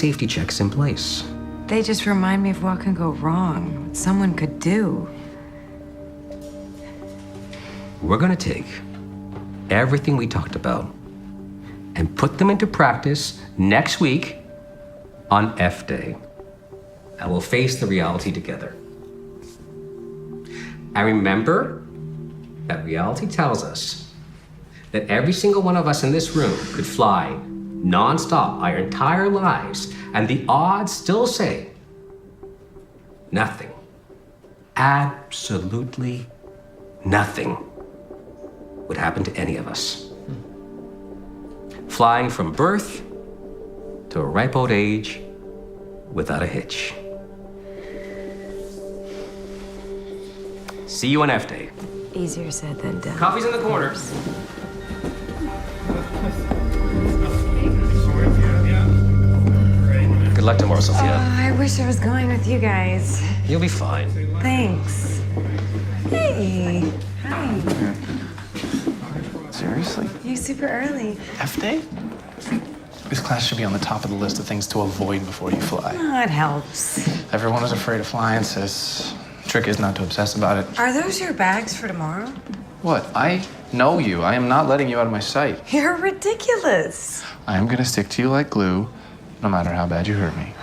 safety checks in place. They just remind me of what can go wrong, what someone could do. We're gonna take everything we talked about and put them into practice next week on F Day. And we'll face the reality together. And remember that reality tells us that every single one of us in this room could fly nonstop our entire lives, and the odds still say nothing, absolutely nothing would happen to any of us. Flying from birth to a ripe old age without a hitch. See you on F Day. Easier said than done. Coffee's in the corner. Good luck tomorrow, Sophia. I wish I was going with you guys. You'll be fine. Thanks. Hey. Hi. Seriously? You're super early. F day? This class should be on the top of the list of things to avoid before you fly. Oh, it helps. Everyone is afraid of flying, sis. Trick is not to obsess about it. Are those your bags for tomorrow? What? I know you. I am not letting you out of my sight. You're ridiculous. I am gonna stick to you like glue, no matter how bad you hurt me.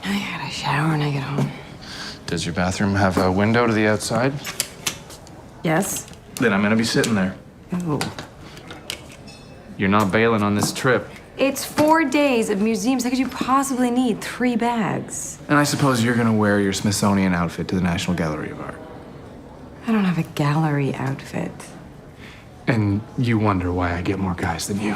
I gotta shower when I get home. Does your bathroom have a window to the outside? Yes? Then I'm gonna be sitting there. Ooh. You're not bailing on this trip. It's 4 days of museums. How could you possibly need 3 bags? And I suppose you're gonna wear your Smithsonian outfit to the National Gallery of Art. I don't have a gallery outfit. And you wonder why I get more guys than you.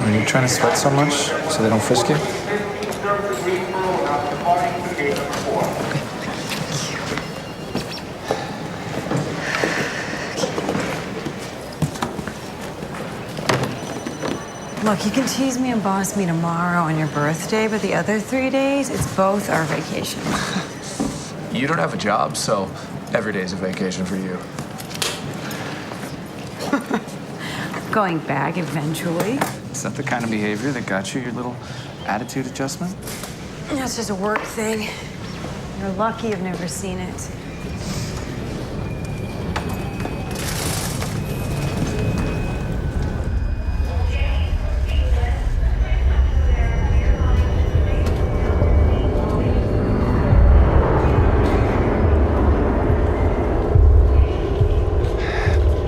Are you trying to sweat so much so they don't frisk you? Look, you can tease me and boss me tomorrow on your birthday, but the other 3 days, it's both our vacation. You don't have a job, so every day's a vacation for you. Going back eventually. Is that the kind of behavior that got you your little attitude adjustment? That's just a work thing. You're lucky I've never seen it.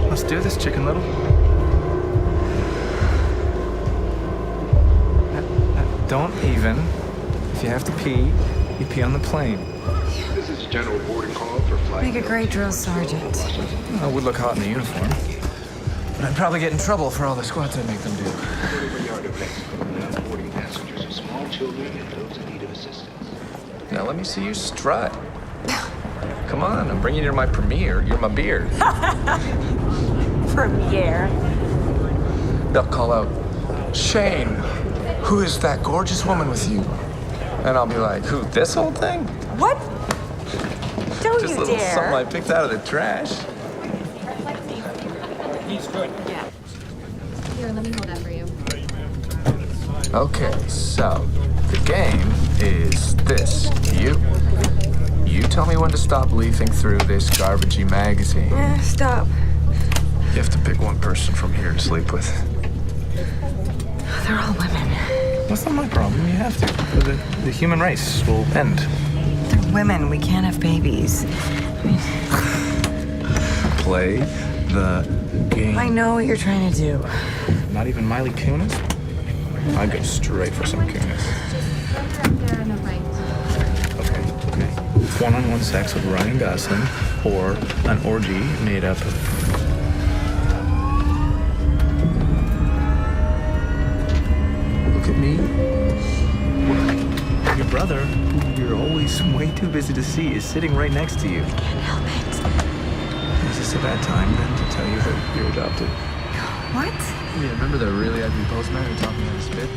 Let's do this, Chicken Little. Don't even. If you have to pee, you pee on the plane. This is a general boarding call for flight. Make a great drill sergeant. I would look hot in the uniform. But I'd probably get in trouble for all the squats I make them do. Yard of Mexico, now boarding passengers are small children and those in need of assistance. Now let me see you strut. Come on, I'm bringing you to my premiere. You're my beard. Premiere. They'll call out, Shane, who is that gorgeous woman with you? And I'll be like, who, this old thing? What? Don't Just a you little dare. something I picked out of the trash. Yeah. Here, let me hold that for you. Okay, so the game is this. You tell me when to stop leafing through this garbagey magazine. Stop. You have to pick one person from here to sleep with. They're all women. That's not my problem. You have to. The human race will end. They're women. We can't have babies. Play the game. I know what you're trying to do. Not even Miley Kunis? I'd go straight for some Kunis. There are no bites. Okay. One-on-one sex with Ryan Gosling, or an orgy made up of... Look at me. Your brother, who you're always way too busy to see, is sitting right next to you. I can't help it. Is this a bad time, then, to tell you that you're adopted? What? Yeah, remember the really ugly postman who taught me how to spit?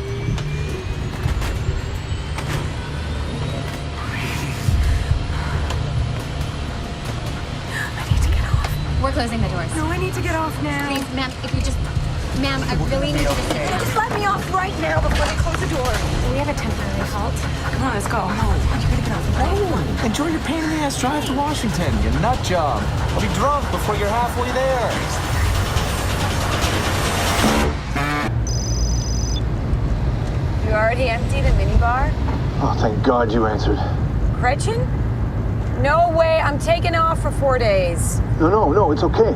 I need to get off. We're closing the doors. No, I need to get off now. Please, ma'am, if you just... Ma'am, I really need you to sit down. Just let me off right now before they close the door. We have a temporary halt. Come on, let's go. No, you gotta get off. Oh, enjoy your pain in the ass drive to Washington, you nut job. I'll be drunk before you're halfway there. You already emptied the minibar? Oh, thank God you answered. Gretchen? No way, I'm taking off for 4 days. No, it's okay.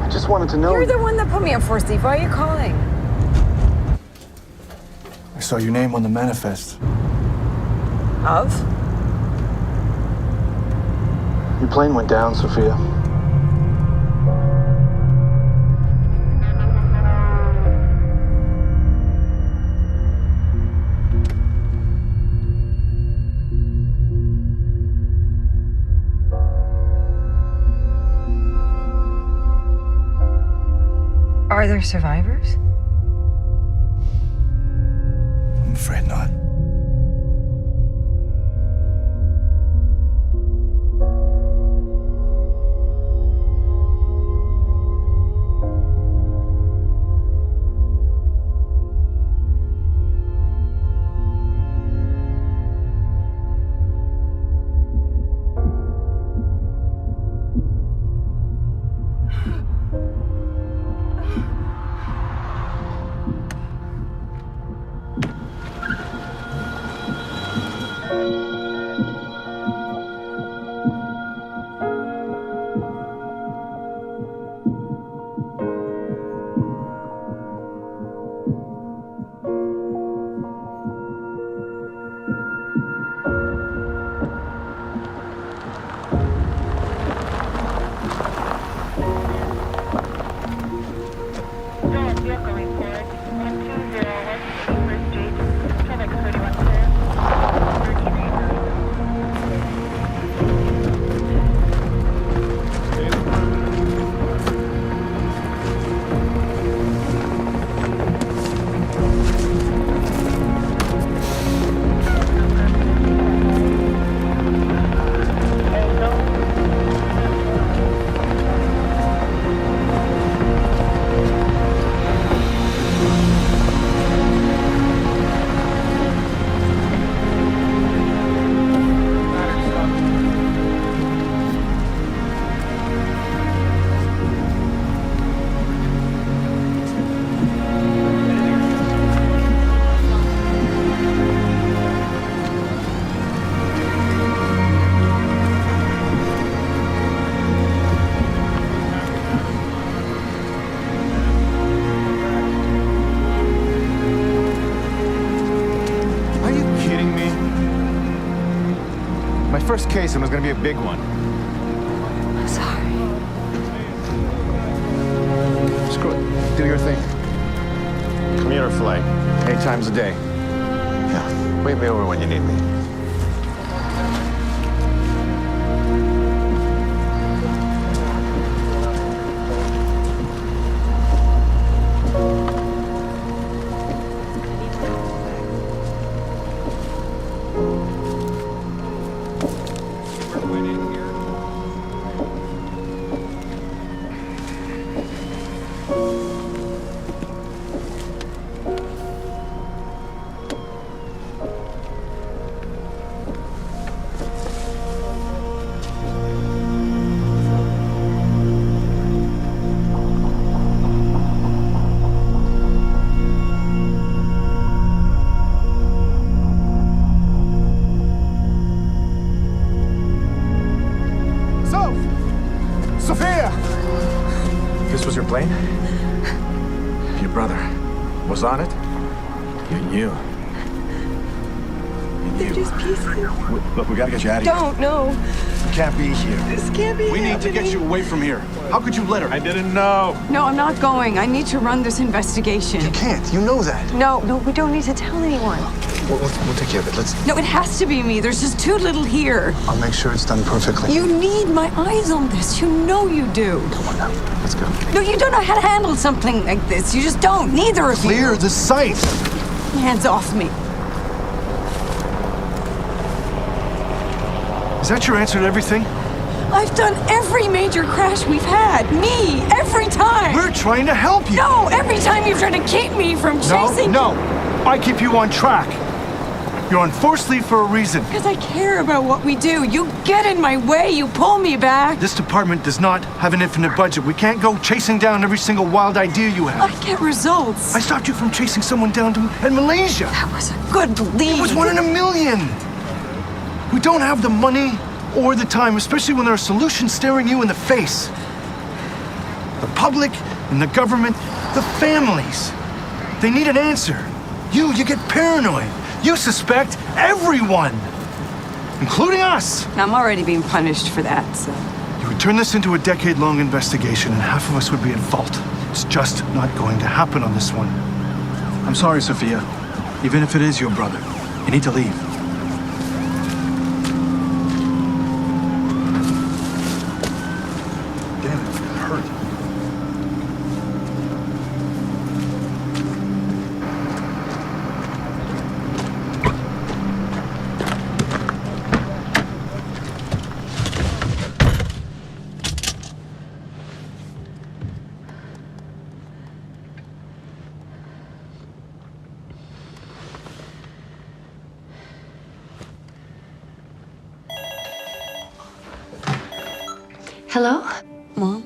I just wanted to know. You're the one that put me up for Steve. Why are you calling? I saw your name on the manifest. Of? Your plane went down, Sophia. Are there survivors? I'm afraid not. First case and was going to be a big one. I'm sorry. Screw it. Do your thing. Commuter flight. 8 times a day. Yeah, wave me over when you need me. Sophia! This was your plane? Your brother was on it? You knew. They're just pieces. Look, we gotta get you out of here. Don't, no. You can't be here. This can't be We need to happening. get you away from here. How could you let her? I didn't know. No, I'm not going. I need to run this investigation. You can't. You know that. No, we don't need to tell anyone. We'll take care of it. Let's. No, it has to be me. There's just too little here. I'll make sure it's done perfectly. You need my eyes on this. You know you do. Come on now. Let's go. No, you don't know how to handle something like this. You just don't. Neither of you. Clear the site. Hands off me. Is that your answer to everything? I've done every major crash we've had. Me, every time. We're trying to help you. No, every time you try to keep me from chasing. No. I keep you on track. You're on forced leave for a reason. Because I care about what we do. You get in my way, you pull me back. This department does not have an infinite budget. We can't go chasing down every single wild idea you have. I get results. I stopped you from chasing someone down in Malaysia. That was a good lead. It was 1 in a million. We don't have the money or the time, especially when there are solutions staring you in the face. The public and the government, the families, they need an answer. You get paranoid. You suspect everyone, including us. I'm already being punished for that, so. You would turn this into a decade-long investigation and half of us would be at fault. It's just not going to happen on this one. I'm sorry, Sophia. Even if it is your brother, you need to leave. Damn it, it hurt. Hello? Mom?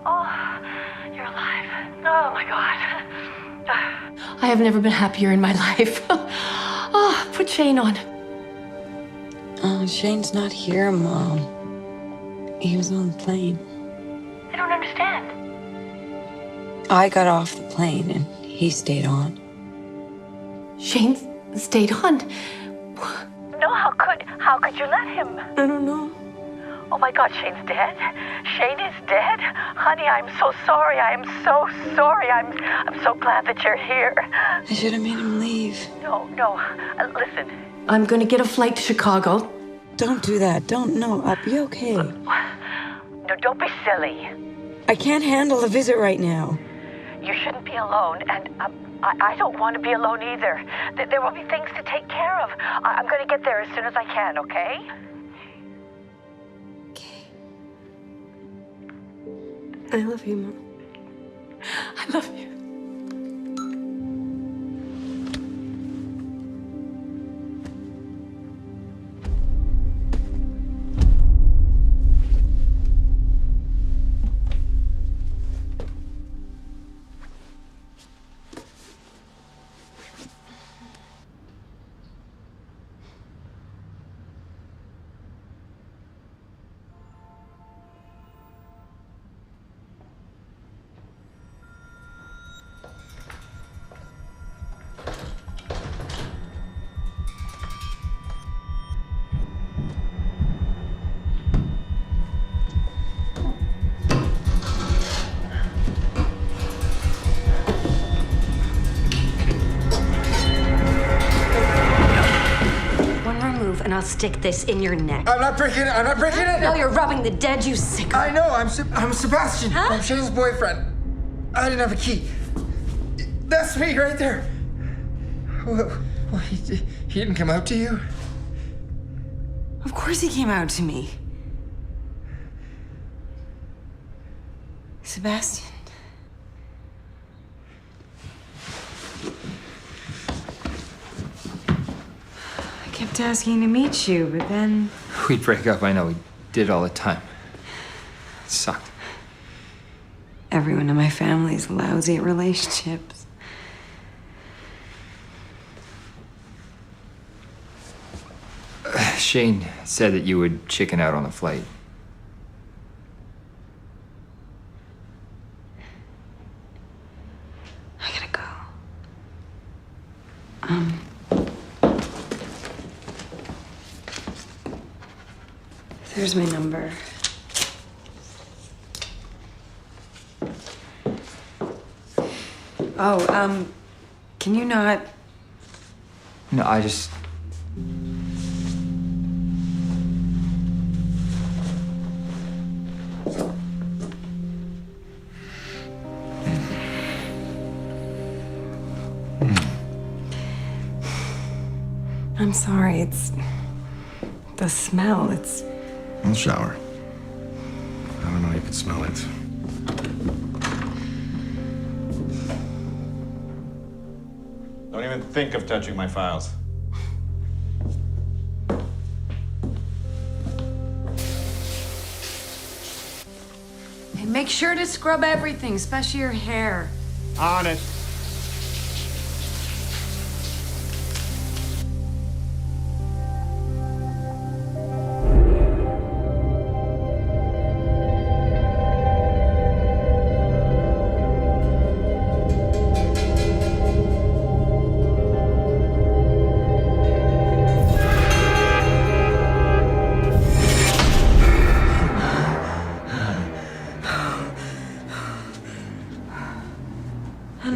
Oh, you're alive. Oh, my God. I have never been happier in my life. Oh, put Shane on. Oh, Shane's not here, Mom. He was on the plane. I don't understand. I got off the plane and he stayed on. Shane stayed on? No, how could you let him? I don't know. Oh, my God, Shane's dead? Shane is dead? Honey, I'm so sorry. I am so sorry. I'm so glad that you're here. I should have made him leave. No. Listen. I'm going to get a flight to Chicago. Don't do that. No, I'll be okay. No, don't be silly. I can't handle a visit right now. You shouldn't be alone, and I don't want to be alone either. There will be things to take care of. I'm going to get there as soon as I can, okay? I love you, Mom. I love you. And I'll stick this in your neck. I'm not breaking it. No, you're robbing the dead, you sicko. I know. I'm Sebastian. Huh? I'm Shane's boyfriend. I didn't have a key. That's me right there. Well, he didn't come out to you? Of course he came out to me. Sebastian. I kept asking to meet you, but then... We'd break up. I know. We did all the time. It sucked. Everyone in my family's lousy at relationships. Shane said that you would chicken out on the flight. I gotta go. There's my number. Oh, can you not? No, I just... I'm sorry, it's the smell, I'll shower. can smell it. Don't even think of touching my files. Hey, make sure to scrub everything, especially your hair. On it.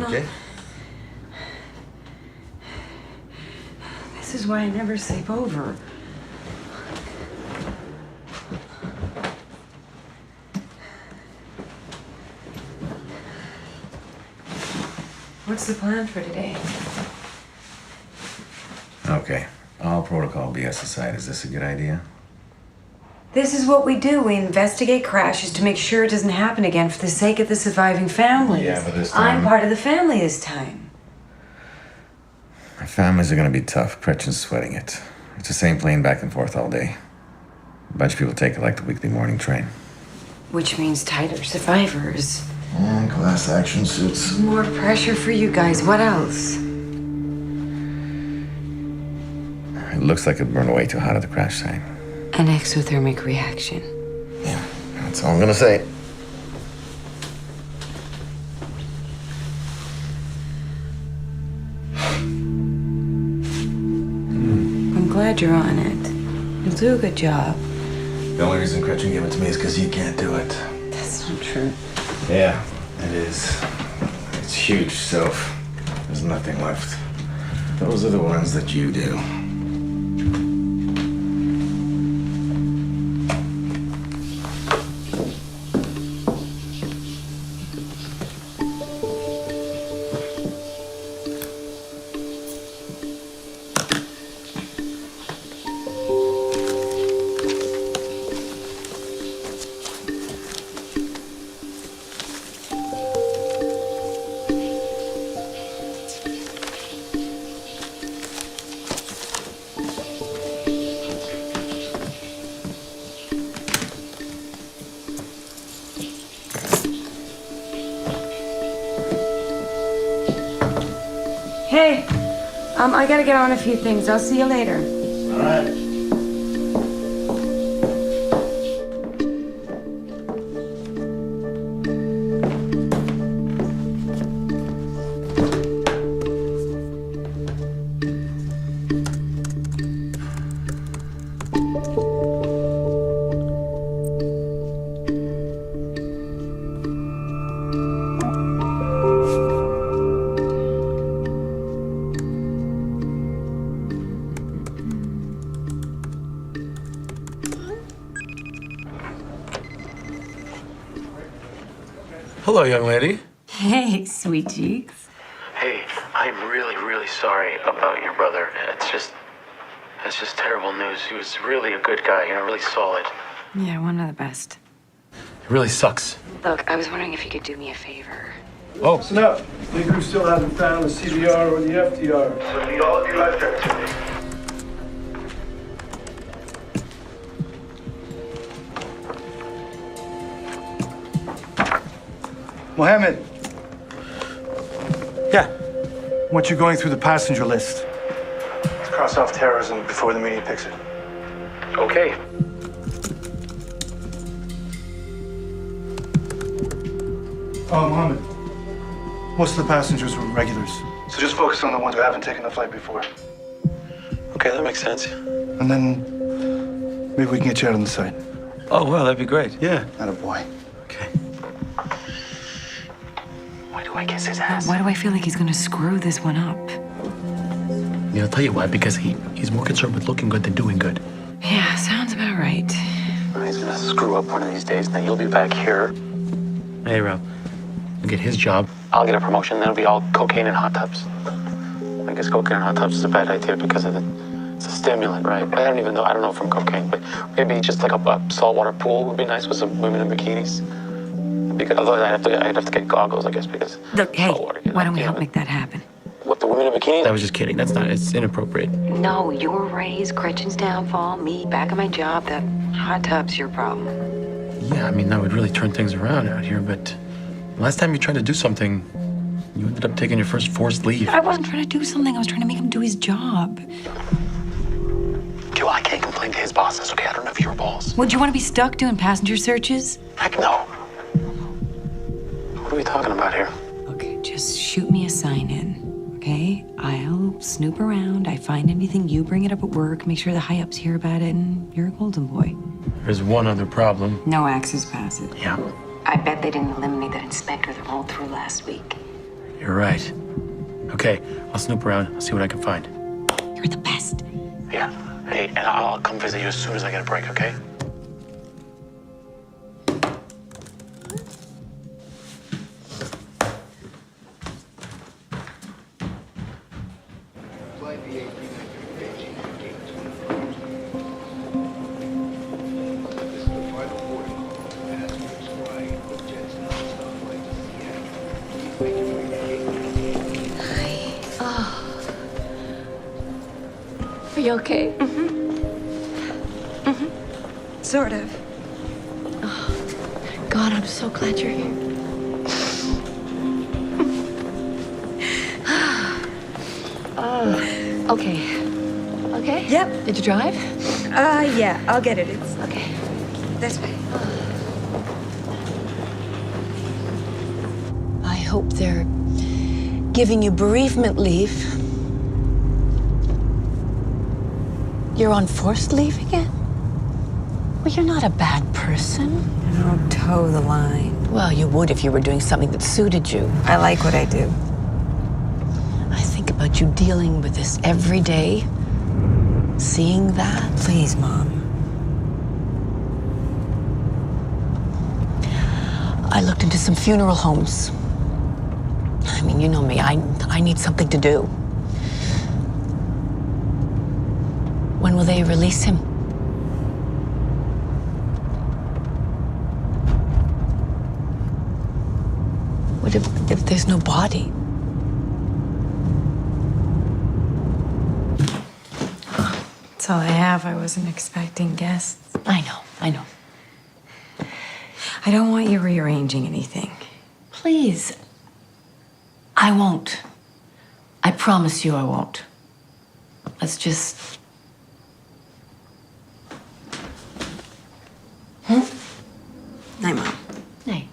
Okay. This is why I never sleep over. What's the plan for today? Okay. All protocol BS aside, is this a good idea? This is what we do. We investigate crashes to make sure it doesn't happen again for the sake of the surviving families. Yeah, but this time... I'm part of the family this time. Our families are gonna be tough. Gretchen's sweating it. It's the same plane back and forth all day. A bunch of people take it like the weekly morning train. Which means tighter survivors. And class action suits. More pressure for you guys. What else? It looks like it burned way too hot at the crash site. An exothermic reaction. Yeah, that's all I'm gonna say. I'm glad you're on it. You'll do a good job. The only reason Gretchen gave it to me is because you can't do it. That's not true. Yeah, it is. It's huge, so there's nothing left. Those are the ones that you do. Hey, I gotta get on a few things. I'll see you later. All right. Hello, young lady. Hey, sweet cheeks. Hey, I'm really, really sorry about your brother. It's just terrible news. He was really a good guy, really solid. Yeah, one of the best. It really sucks. Look, I was wondering if you could do me a favor. Oh. Listen up. The crew still hasn't found the CBR or the FDR. So need all of your life activity. Mohammed, Yeah. I want you going through the passenger list. Let's cross off terrorism before the media picks it. Okay. Oh, Mohammed. Most of the passengers were regulars. So just focus on the ones who haven't taken the flight before. Okay, that makes sense. And then maybe we can get you out on the side. Oh, well, that'd be great. Yeah. Attaboy. Okay. Why do I kiss his ass? Why do I feel like he's gonna screw this one up? Yeah, I'll tell you why. Because he's more concerned with looking good than doing good. Yeah, sounds about right. He's gonna screw up one of these days, and then you'll be back here. Hey, Rob. You'll get his job. I'll get a promotion, then it'll be all cocaine and hot tubs. I guess cocaine and hot tubs is a bad idea because it's a stimulant, right? I don't know from cocaine, but maybe just like a saltwater pool would be nice with some women in bikinis. Because otherwise I'd have to get goggles, I guess, because... Look, hey, saltwater, you know, why don't we you help know. make that happen? What, the women in bikinis? I was just kidding. It's inappropriate. No, your raise, Gretchen's downfall, me back at my job, that hot tub's your problem. Yeah, I mean, that would really turn things around out here, but last time you tried to do something, you ended up taking your first forced leave. I wasn't trying to do something, I was trying to make him do his job. Joe, I can't complain to his bosses, okay? I don't know if you're a boss. Would you want to be stuck doing passenger searches? Heck no. What are we talking about here? Okay, just shoot me a sign in, okay? I'll snoop around. I find anything, you bring it up at work, make sure the high-ups hear about it, and you're a golden boy. There's one other problem. No access passive. Yeah, I bet they didn't eliminate that inspector that rolled through last week. you're right. Okay, I'll snoop around. I'll see what I can find. You're the best. Yeah. Hey, and I'll come visit you as soon as I get a break, okay? Flight VA 393 Beijing, gate 24. This is the final boarding call. Passengers flying with jets non-stop flight to Seattle. Please make your way to gate 24. Are you okay? Sort of. God, I'm so glad you're here. Okay. Okay? Yep. Did you drive? Yeah, I'll get it. It's Okay. this way. I hope they're giving you bereavement leave. You're on forced leave again? Well, you're not a bad person. I don't toe the line. Well, you would if you were doing something that suited you. I like what I do. I think about you dealing with this every day. Seeing that. Please, Mom. I looked into some funeral homes. I mean, you know me. I need something to do. When will they release him? What if there's no body? That's all I have. I wasn't expecting guests. I know. I don't want you rearranging anything. Please. I won't. I promise you I won't. Let's just... Night, Mom. Hey.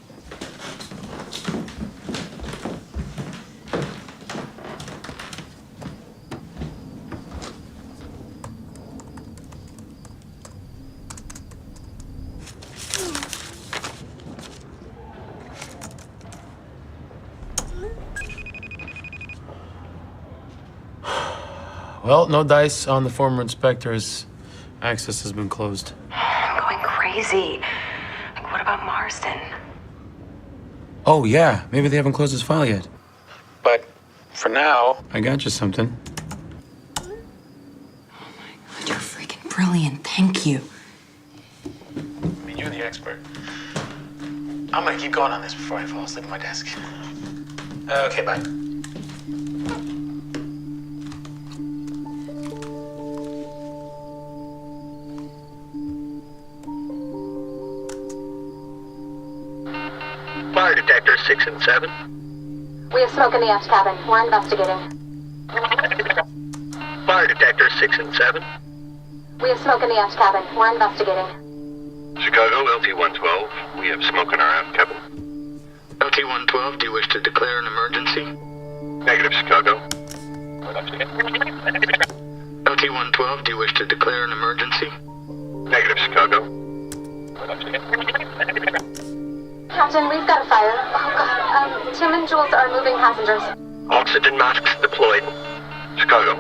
Well, no dice on the former inspectors. Access has been closed. I'm going crazy. Like, what about Marsden? Oh, yeah. Maybe they haven't closed his file yet. But for now... I got you something. God, you're freaking brilliant. Thank you. I mean, you're the expert. I'm gonna keep going on this before I fall asleep at my desk. Okay, bye. Fire detector 6 and 7. We have smoke in the aft cabin. We're investigating. Fire detector 6 and 7. We have smoke in the aft cabin. We're investigating. Chicago, LT-112. We have smoke in our aft cabin. LT-112, do you wish to declare an emergency? Negative, Chicago. LT-112, do you wish to declare an emergency? Negative, Chicago. Captain, we've got a fire. Oh, God. Tim and Jules are moving passengers. Oxygen masks deployed. Chicago,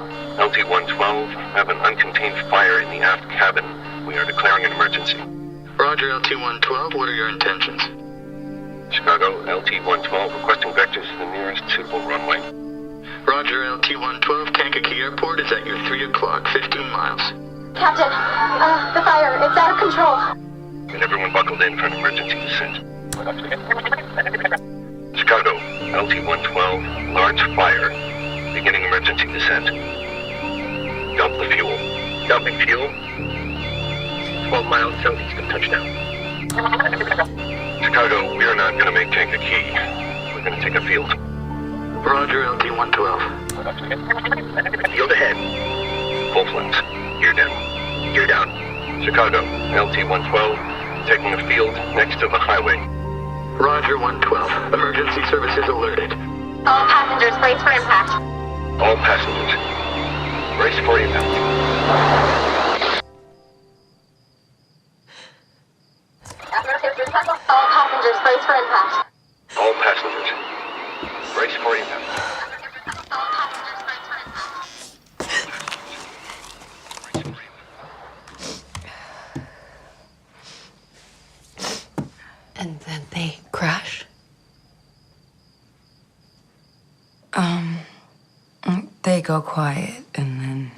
LT-112, have an uncontained fire in the aft cabin. We are declaring an emergency. Roger, LT-112, what are your intentions? Chicago, LT-112, requesting vectors to the nearest suitable runway. Roger, LT-112, Kankakee Airport is at your 3 o'clock, 15 miles. Captain, the fire, it's out of control. Get everyone buckled in for an emergency descent. LT-112, large fire. Beginning emergency descent. Dump the fuel. Dumping fuel? 12 miles southeast of touchdown. Chicago, we are not going to make tank a key. We're going to take a field. Roger, LT-112. Field ahead. Full flames. Gear down. Gear down. Chicago, LT-112, taking a field next to the highway. Roger, 112. Emergency services alerted. All passengers, brace for impact. All passengers, brace for impact. All passengers, brace for impact. All passengers, brace for impact. And then they crash? They go quiet and then,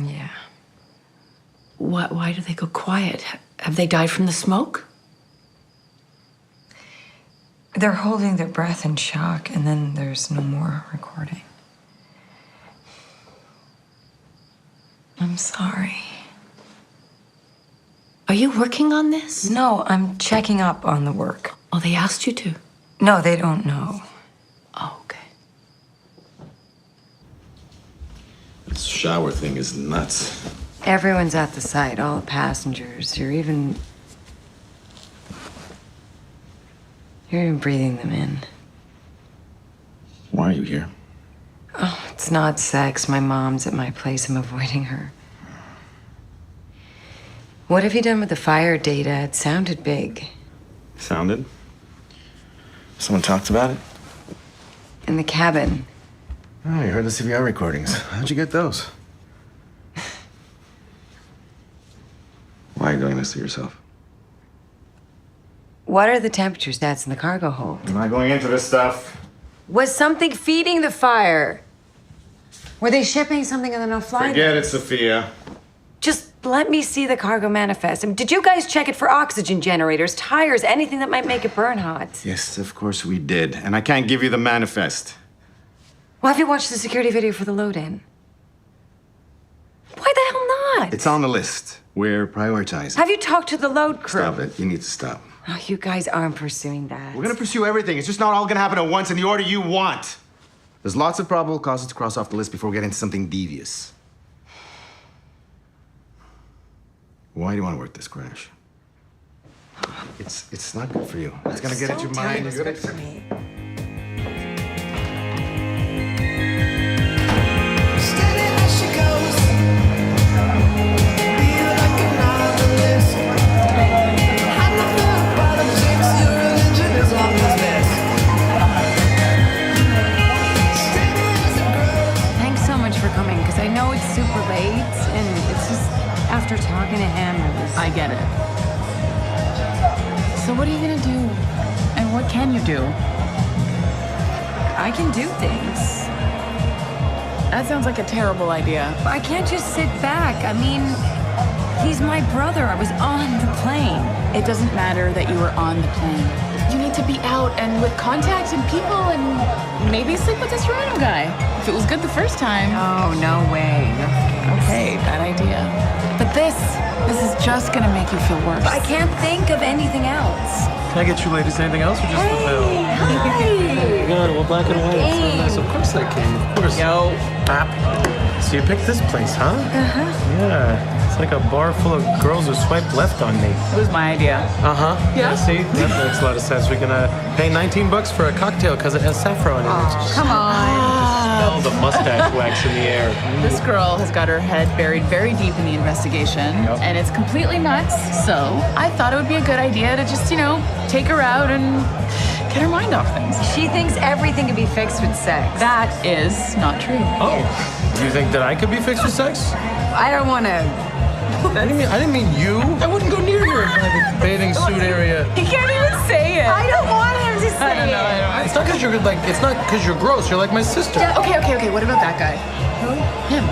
yeah. Why do they go quiet? Have they died from the smoke? They're holding their breath in shock and then there's no more recording. I'm sorry. Are you working on this? No, I'm checking up on the work. Oh, they asked you to? No, they don't know. Oh, okay. This shower thing is nuts. Everyone's at the site, all the passengers. You're even breathing them in. Why are you here? Oh, it's not sex. My mom's at my place. I'm avoiding her. What have you done with the fire data? It sounded big. Sounded? Someone talked about it? In the cabin. Oh, you heard the CVR recordings. How'd you get those? Why are you doing this to yourself? What are the temperature stats in the cargo hold? I'm not going into this stuff. Was something feeding the fire? Were they shipping something on the no-fly? Forget it, Sophia. Just let me see the cargo manifest. Did you guys check it for oxygen generators, tires, anything that might make it burn hot? Yes, of course we did. And I can't give you the manifest. Well, have you watched the security video for the load-in? Why the hell not? It's on the list. We're prioritizing. Have you talked to the load crew? Stop it. You need to stop. Oh, you guys aren't pursuing that. We're gonna pursue everything. It's just not all gonna happen at once in the order you want. There's lots of probable causes to cross off the list before we get into something devious. Why do you want to work this crash? It's not good for you. It's gonna get into your mind. It's good for me. Thanks so much for coming, because I know it's super late, and it's just after talking to him, I get it. So what are you gonna do? And what can you do? I can do things. That sounds like a terrible idea. I can't just sit back. I mean, he's my brother. I was on the plane. It doesn't matter that you were on the plane. You need to be out and with contacts and people and maybe sleep with this random guy. If it was good the first time. Oh, no way. Okay, bad idea. But this is just gonna make you feel worse. I can't think of anything else. Can I get you ladies anything else or just the bill? Hi. God, well, black and white. It's so nice. Of course I can. Of course. Yo. So you picked this place, huh? Uh-huh. Yeah. It's like a bar full of girls who swiped left on me. It was my idea. Uh-huh. Yeah. See? That makes a lot of sense. We can pay $19 for a cocktail because it has saffron in it. Oh, come on. Smell the mustache wax in the air. This girl has got her head buried very deep in the investigation, and it's completely nuts. So I thought it would be a good idea to just, take her out and get her mind off things. She thinks everything can be fixed with sex. That is not true. Oh. You think that I could be fixed with sex? I don't want to. I didn't mean you. I wouldn't go near your bathing suit area. He can't even say it. I don't want him to say it. It's not because you're gross. You're like my sister. Yeah, okay. What about that guy? Who? Him.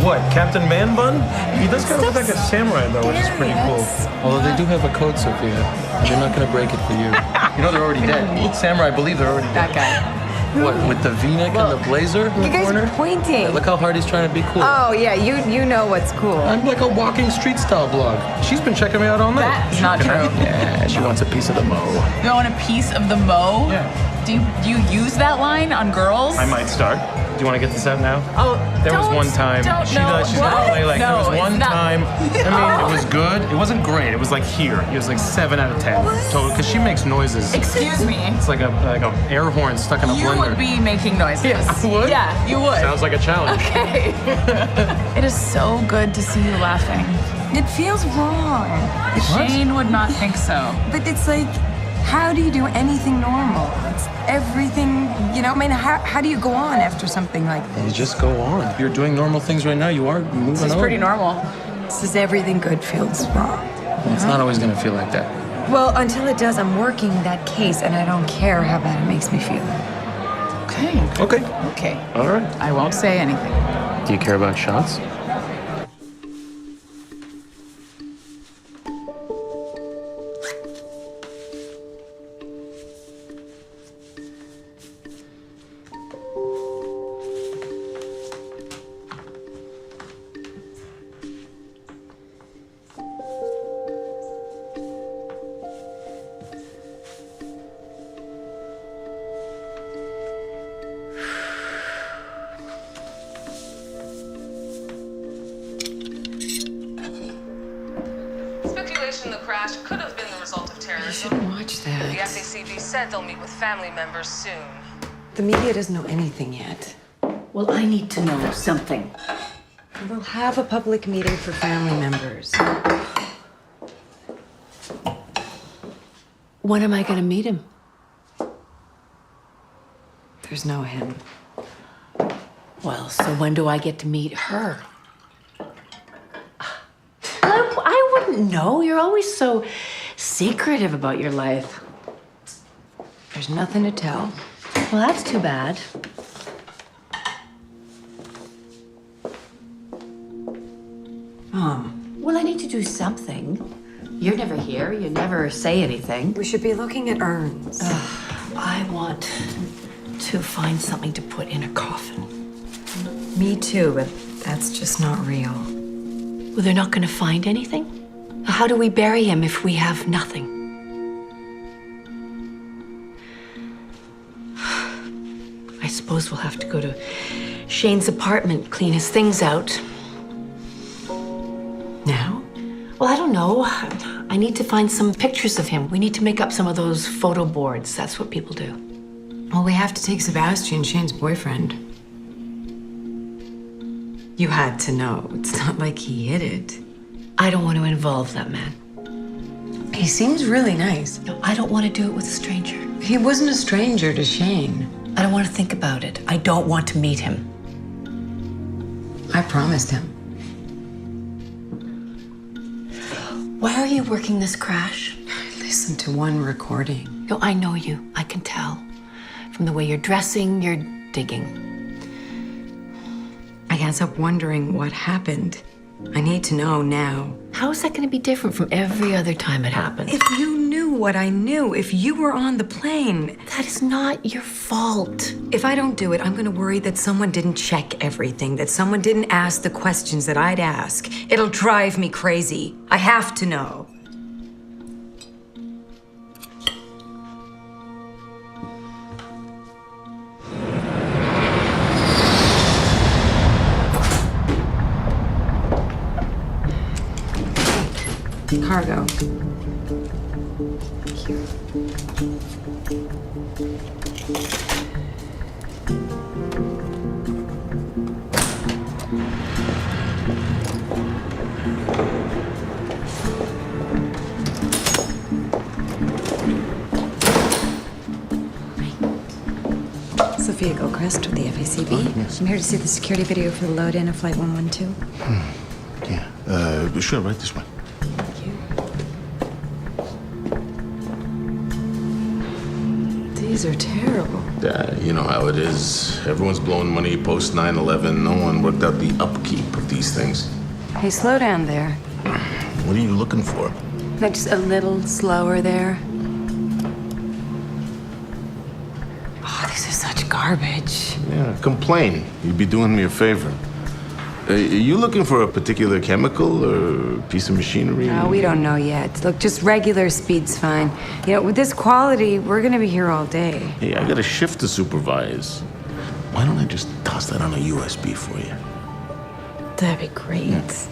What, Captain Man Bun? He does kind of look like a samurai, though, which is pretty cool. Although they do have a code, Sophia. And they're not going to break it for you. You know they're already dead. Samurai, I believe they're already dead. That guy. What, with the V-neck and the blazer in the You guys corner? are pointing. Yeah, look how hard he's trying to be cool. Oh, yeah, you know what's cool. I'm like a walking street style blog. She's been checking me out all night. That's not true. Yeah, she wants a piece of the mo. You want a piece of the mo? Yeah. Do you use that line on girls? I might start. Do you want to get this out now? Oh, There was one time. She's gonna play like No, there was one it's not- time. I mean, it was good. It wasn't great. It was like here. It was like 7 out of 10 total because she makes noises. Excuse me. It's like a air horn stuck in a You blender. would be making noises. Yeah, I would. Yeah, you would. Sounds like a challenge. Okay. It is so good to see you laughing. It feels wrong. Shane would not think so. But it's like, how do you do anything normal? It's everything, you know, I mean, how do you go on after something like this? You just go on. You're doing normal things right now. You are moving This is on. pretty normal. This is everything good feels wrong. It's not always gonna feel like that. Well, until it does, I'm working that case, and I don't care how bad it makes me feel. Okay. Okay. Okay. All right. I won't say anything. Do you care about shots? Speculation the crash could have been the result of terrorism. You shouldn't watch that. The FACB said they'll meet with family members soon. The media doesn't know anything yet. Well, I need to know something. We'll have a public meeting for family members. When am I going to meet him? There's no him. Well, so when do I get to meet her? I wouldn't know. You're always so secretive about your life. There's nothing to tell. Well, that's too bad. Mom. Well, I need to do something. You're never here. You never say anything. We should be looking at urns. I want to find something to put in a coffin. Me too, but that's just not real. Well, they're not going to find anything? How do we bury him if we have nothing? I suppose we'll have to go to Shane's apartment, clean his things out. Now? Well, I don't know. I need to find some pictures of him. We need to make up some of those photo boards. That's what people do. Well, we have to take Sebastian, Shane's boyfriend. You had to know. It's not like he hid it. I don't want to involve that man. He seems really nice. No, I don't want to do it with a stranger. He wasn't a stranger to Shane. I don't want to think about it. I don't want to meet him. I promised him. Why are you working this crash? I listened to one recording. No, I know you. I can tell. From the way you're dressing, you're digging. I can't stop wondering what happened. I need to know now. How is that going to be different from every other time it happened? If you knew what I knew, if you were on the plane. That is not your fault. If I don't do it, I'm going to worry that someone didn't check everything, that someone didn't ask the questions that I'd ask. It'll drive me crazy. I have to know. Cargo. Thank you. Sophia Gilchrist with the FACB. Yes. I'm here to see the security video for the load-in of Flight 112. Yeah, sure, right this way. These are terrible. You know how it is. Everyone's blowing money post 9/11. No one worked out the upkeep of these things. Hey, slow down there. What are you looking for? No, just a little slower there. These are such garbage. Yeah, complain. You'd be doing me a favor. Are you looking for a particular chemical or piece of machinery? No, we don't know yet. Look, just regular speed's fine. You know, with this quality, we're gonna be here all day. Hey, I got a shift to supervise. Why don't I just toss that on a USB for you? That'd be great.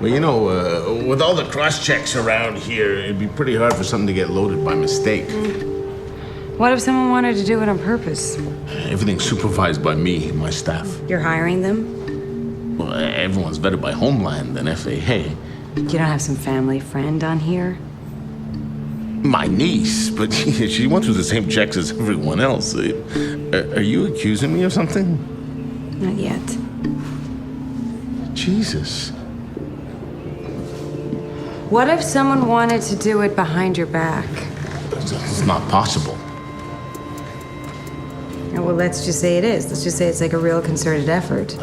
Well, you know, with all the cross-checks around here, it'd be pretty hard for something to get loaded by mistake. What if someone wanted to do it on purpose? Everything's supervised by me and my staff. You're hiring them? Well, everyone's vetted by Homeland and FAA. You don't have some family friend on here? My niece, but she went through the same checks as everyone else. Are you accusing me of something? Not yet. Jesus. What if someone wanted to do it behind your back? It's not possible. Well, let's just say it is. Let's just say it's like a real concerted effort.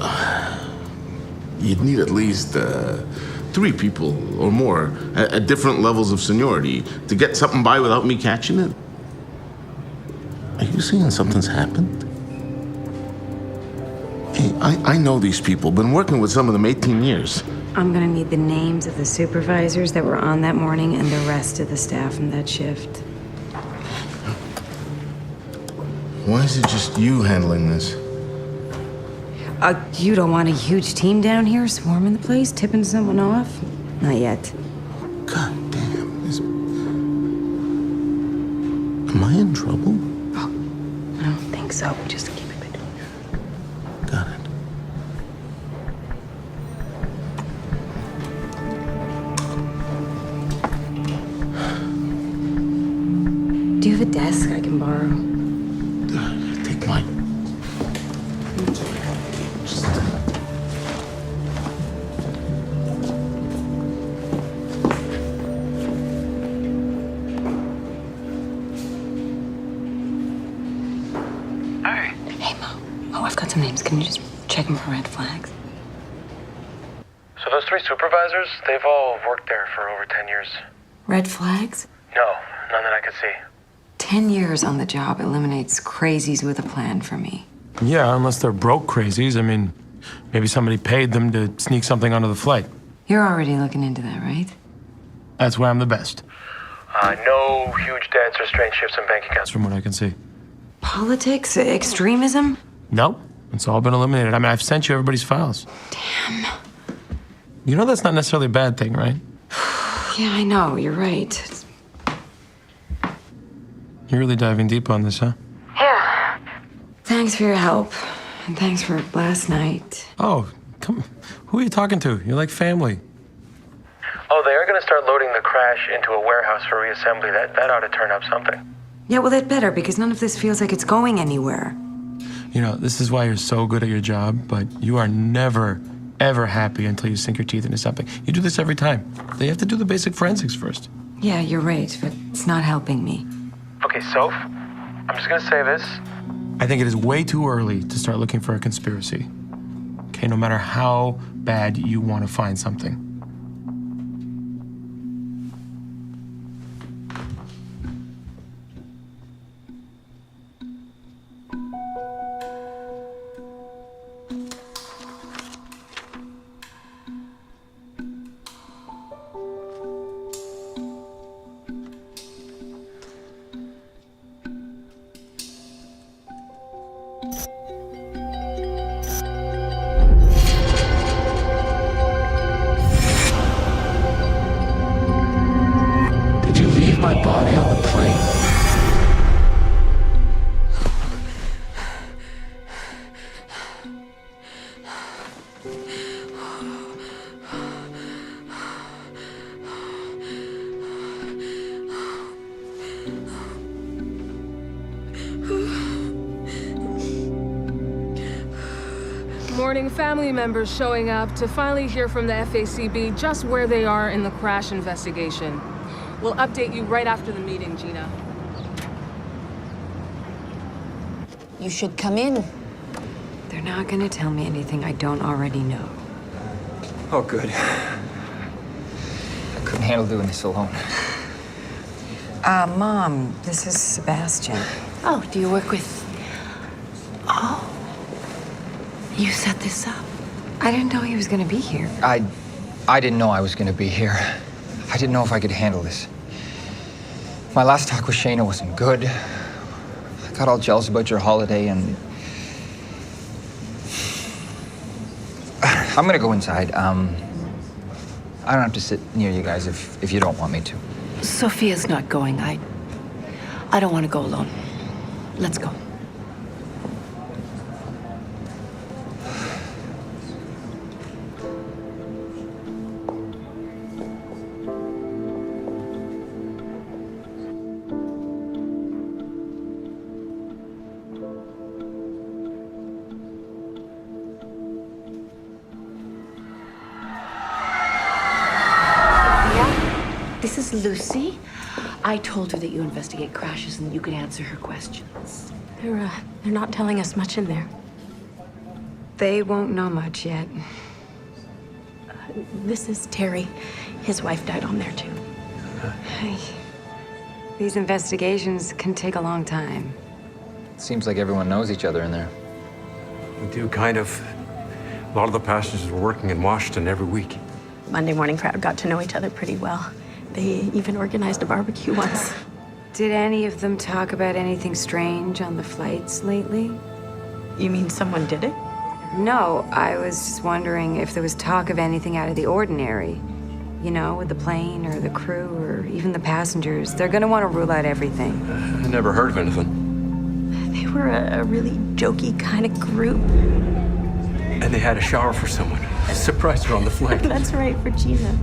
You'd need at least 3 people or more at different levels of seniority to get something by without me catching it. Are you saying something's happened? Hey, I know these people. Been working with some of them 18 years. I'm gonna need the names of the supervisors that were on that morning and the rest of the staff from that shift. Why is it just you handling this? You don't want a huge team down here swarming the place, tipping someone off? Not yet. God damn. Am I in trouble? Oh, I don't think so. Just keep it between us. Got it. Do you have a desk I can borrow? Take mine. I've got some names. Can you just check them for red flags? So those 3 supervisors, they've all worked there for over 10 years. Red flags? No, none that I could see. 10 years on the job eliminates crazies with a plan for me. Yeah, unless they're broke crazies. I mean, maybe somebody paid them to sneak something onto the flight. You're already looking into that, right? That's why I'm the best. No huge debts or strange shifts in bank accounts. From what I can see. Politics? Extremism? Nope. It's all been eliminated. I mean, I've sent you everybody's files. Damn. You know that's not necessarily a bad thing, right? Yeah, I know. You're right. You're really diving deep on this, huh? Yeah. Thanks for your help. And thanks for last night. Oh, come. Who are you talking to? You're like family. Oh, they are going to start loading the crash into a warehouse for reassembly. That ought to turn up something. Yeah, well, that better, because none of this feels like it's going anywhere. You know, this is why you're so good at your job, but you are never, ever happy until you sink your teeth into something. You do this every time. They have to do the basic forensics first. Yeah, you're right, but it's not helping me. Okay, Soph, I'm just going to say this. I think it is way too early to start looking for a conspiracy. Okay, no matter how bad you want to find something. My body on the plane. Morning, family members showing up to finally hear from the FACB just where they are in the crash investigation. We'll update you right after the meeting, Gina. You should come in. They're not gonna tell me anything I don't already know. Oh, good. I couldn't handle doing this alone. Mom, this is Sebastian. Oh, do you work with... Oh. You set this up? I didn't know he was gonna be here. I didn't know I was gonna be here. I didn't know if I could handle this. My last talk with Shayna wasn't good. I got all jealous about your holiday and... I'm gonna go inside. I don't have to sit near you guys if you don't want me to. Sophia's not going. I don't want to go alone. Let's go. This is Lucy. I told her that you investigate crashes and you could answer her questions. They're not telling us much in there. They won't know much yet. This is Terry. His wife died on there, too. Hey, these investigations can take a long time. Seems like everyone knows each other in there. We do, kind of. A lot of the passengers were working in Washington every week. Monday morning crowd got to know each other pretty well. They even organized a barbecue once. Did any of them talk about anything strange on the flights lately? You mean someone did it? No, I was just wondering if there was talk of anything out of the ordinary. You know, with the plane or the crew or even the passengers. They're gonna want to rule out everything. I never heard of anything. They were a really jokey kind of group. And they had a shower for someone. Surprised her on the flight. That's right, for Gina.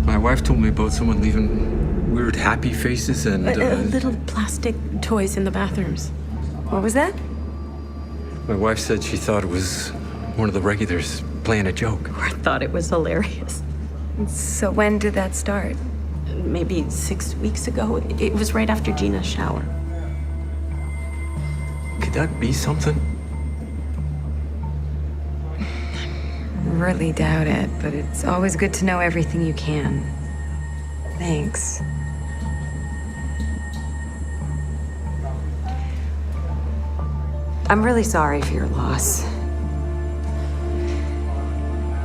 My wife told me about someone leaving weird happy faces and... Little plastic toys in the bathrooms. What was that? My wife said she thought it was one of the regulars playing a joke. I thought it was hilarious. So when did that start? Maybe 6 weeks ago. It was right after Gina's shower. Could that be something? Really doubt it, but it's always good to know everything you can. Thanks. I'm really sorry for your loss.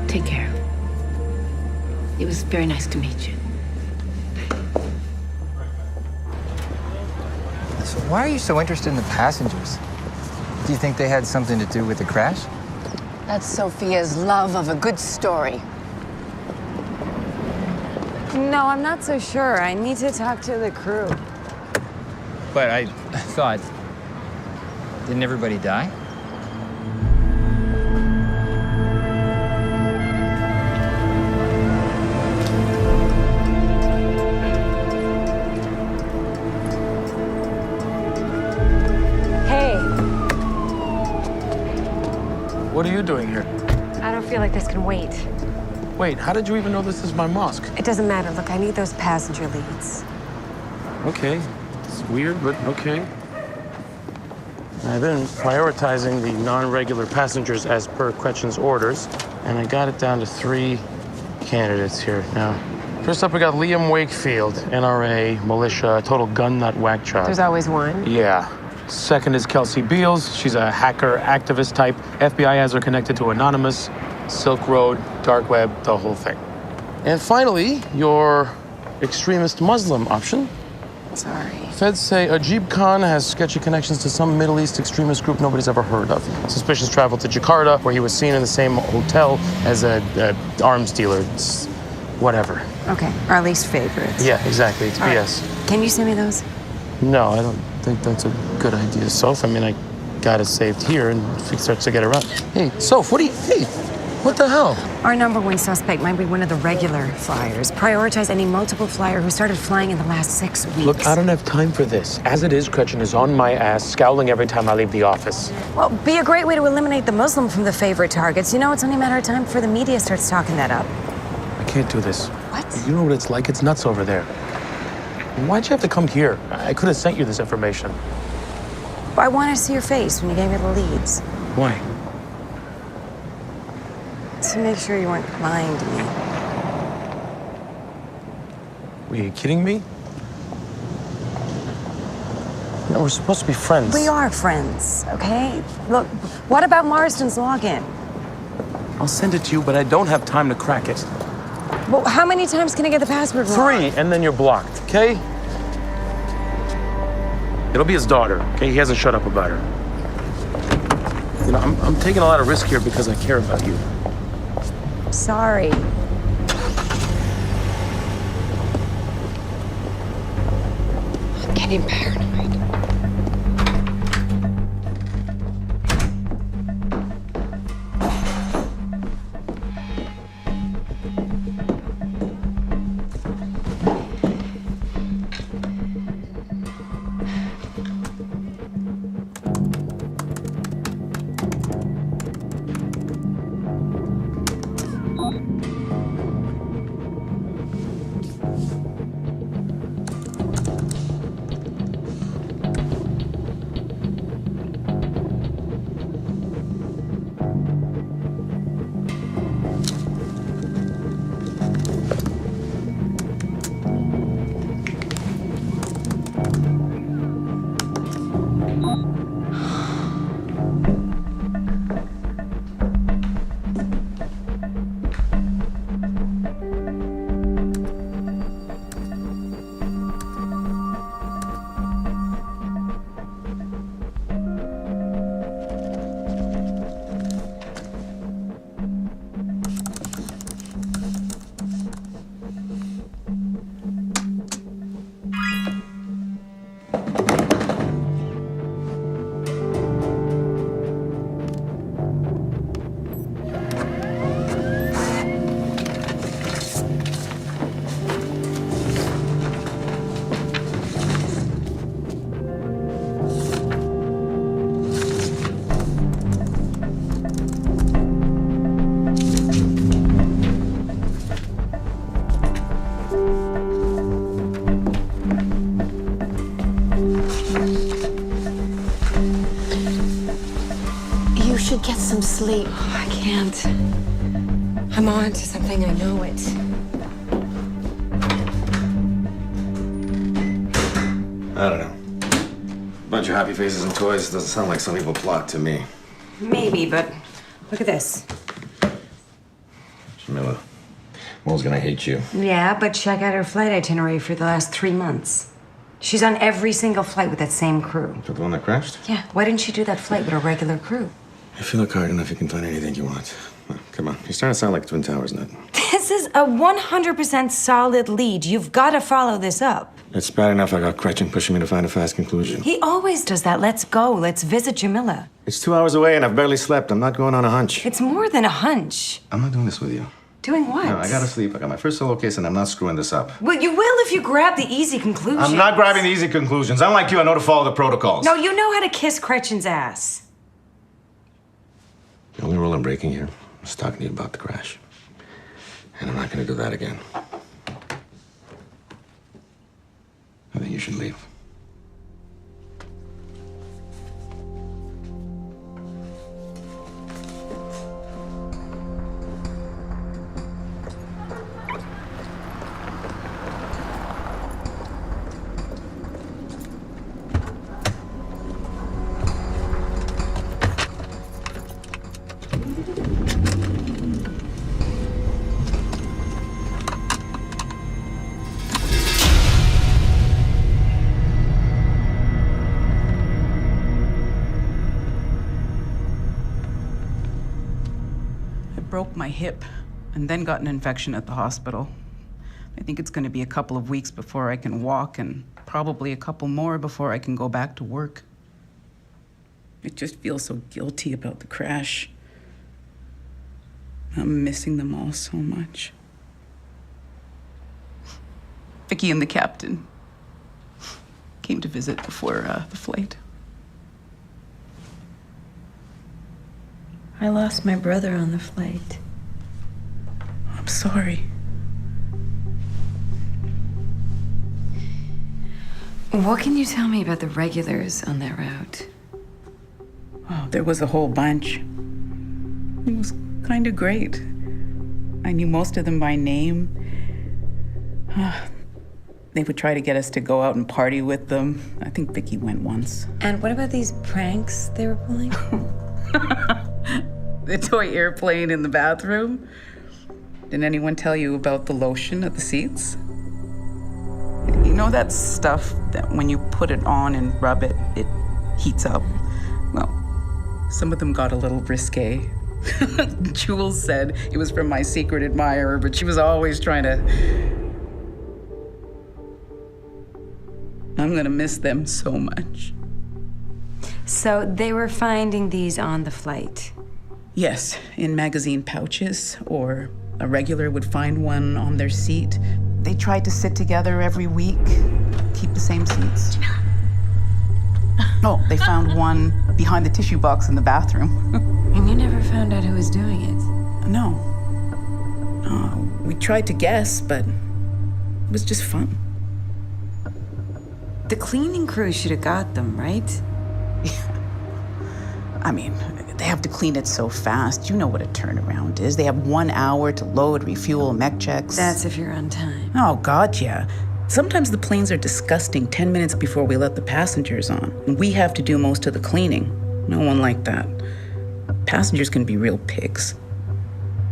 Take care. It was very nice to meet you. So why are you so interested in the passengers? Do you think they had something to do with the crash? That's Sophia's love of a good story. No, I'm not so sure. I need to talk to the crew. But I thought... Didn't everybody die? What are you doing here? I don't feel like this can wait. Wait, how did you even know this is my mosque? It doesn't matter. Look, I need those passenger leads. Okay. It's weird, but okay. I've been prioritizing the non-regular passengers as per Quetchen's orders, and I got it down to 3 candidates here. Now, first up, we got Liam Wakefield, NRA, militia, total gun nut whack job. There's always one. Yeah. Second is Kelsey Beals. She's a hacker, activist type. FBI has her connected to Anonymous, Silk Road, Dark Web, the whole thing. And finally, your extremist Muslim option. Sorry. Feds say Ajib Khan has sketchy connections to some Middle East extremist group nobody's ever heard of. Suspicious travel to Jakarta, where he was seen in the same hotel as a arms dealer. It's whatever. Okay, our least favorite. Yeah, exactly. It's All BS. right. Can you send me those? No, I don't think that's a good idea, Soph. I mean, I got it saved here, and if it starts to get around. Hey, Soph, hey, what the hell? Our number 1 suspect might be one of the regular flyers. Prioritize any multiple flyer who started flying in the last 6 weeks. Look, I don't have time for this. As it is, Gretchen is on my ass, scowling every time I leave the office. Well, be a great way to eliminate the Muslim from the favorite targets. You know, it's only a matter of time before the media starts talking that up. I can't do this. What? You know what it's like? It's nuts over there. Why'd you have to come here? I could have sent you this information. I wanted to see your face when you gave me the leads. Why? To make sure you weren't lying to me. Were you kidding me? No, we're supposed to be friends. We are friends, okay? Look, what about Marsden's login? I'll send it to you, but I don't have time to crack it. Well, how many times can I get the password wrong? 3, and then you're blocked, okay? It'll be his daughter, okay? He hasn't shut up about her. You know, I'm taking a lot of risk here because I care about you. Sorry. I'm getting paranoid. You should get some sleep. I can't. I'm on to something, I know it. I don't know. Bunch of happy faces and toys doesn't sound like some evil plot to me. Maybe, but look at this. Jamila, Mo's gonna hate you. Yeah, but check out her flight itinerary for the last 3 months. She's on every single flight with that same crew. For the one that crashed? Yeah, why didn't she do that flight with a regular crew? If you look hard enough, you can find anything you want. Well, come on, you're starting to sound like Twin Towers, Nut. This is a 100% solid lead. You've got to follow this up. It's bad enough I got Gretchen pushing me to find a fast conclusion. He always does that. Let's go. Let's visit Jamila. It's 2 hours away and I've barely slept. I'm not going on a hunch. It's more than a hunch. I'm not doing this with you. Doing what? No, I gotta sleep. I got my first solo case and I'm not screwing this up. Well, you will if you grab the easy conclusions. I'm not grabbing the easy conclusions. Unlike you, I know to follow the protocols. No, you know how to kiss Gretchen's ass. The only rule I'm breaking here is talking to you about the crash. And I'm not gonna do that again. I think you should leave. Broke my hip and then got an infection at the hospital. I think it's going to be a couple of weeks before I can walk and probably a couple more before I can go back to work. I just feel so guilty about the crash. I'm missing them all so much. Vicky and the captain came to visit before the flight. I lost my brother on the flight. I'm sorry. What can you tell me about the regulars on that route? Oh, there was a whole bunch. It was kind of great. I knew most of them by name. They would try to get us to go out and party with them. I think Vicky went once. And what about these pranks they were pulling? The toy airplane in the bathroom. Didn't anyone tell you about the lotion at the seats? You know that stuff that when you put it on and rub it, it heats up? Well, some of them got a little risque. Jules said it was from my secret admirer, but she was always trying to... I'm gonna miss them so much. So they were finding these on the flight? Yes, in magazine pouches, or a regular would find one on their seat. They tried to sit together every week, keep the same seats. Oh, they found one behind the tissue box in the bathroom. And you never found out who was doing it? No. We tried to guess, but it was just fun. The cleaning crew should have got them, right? Yeah. I mean, they have to clean it so fast. You know what a turnaround is. They have 1 hour to load, refuel, mech checks. That's if you're on time. Oh, God, yeah. Sometimes the planes are disgusting 10 minutes before we let the passengers on. And we have to do most of the cleaning. No one like that. Passengers can be real pigs.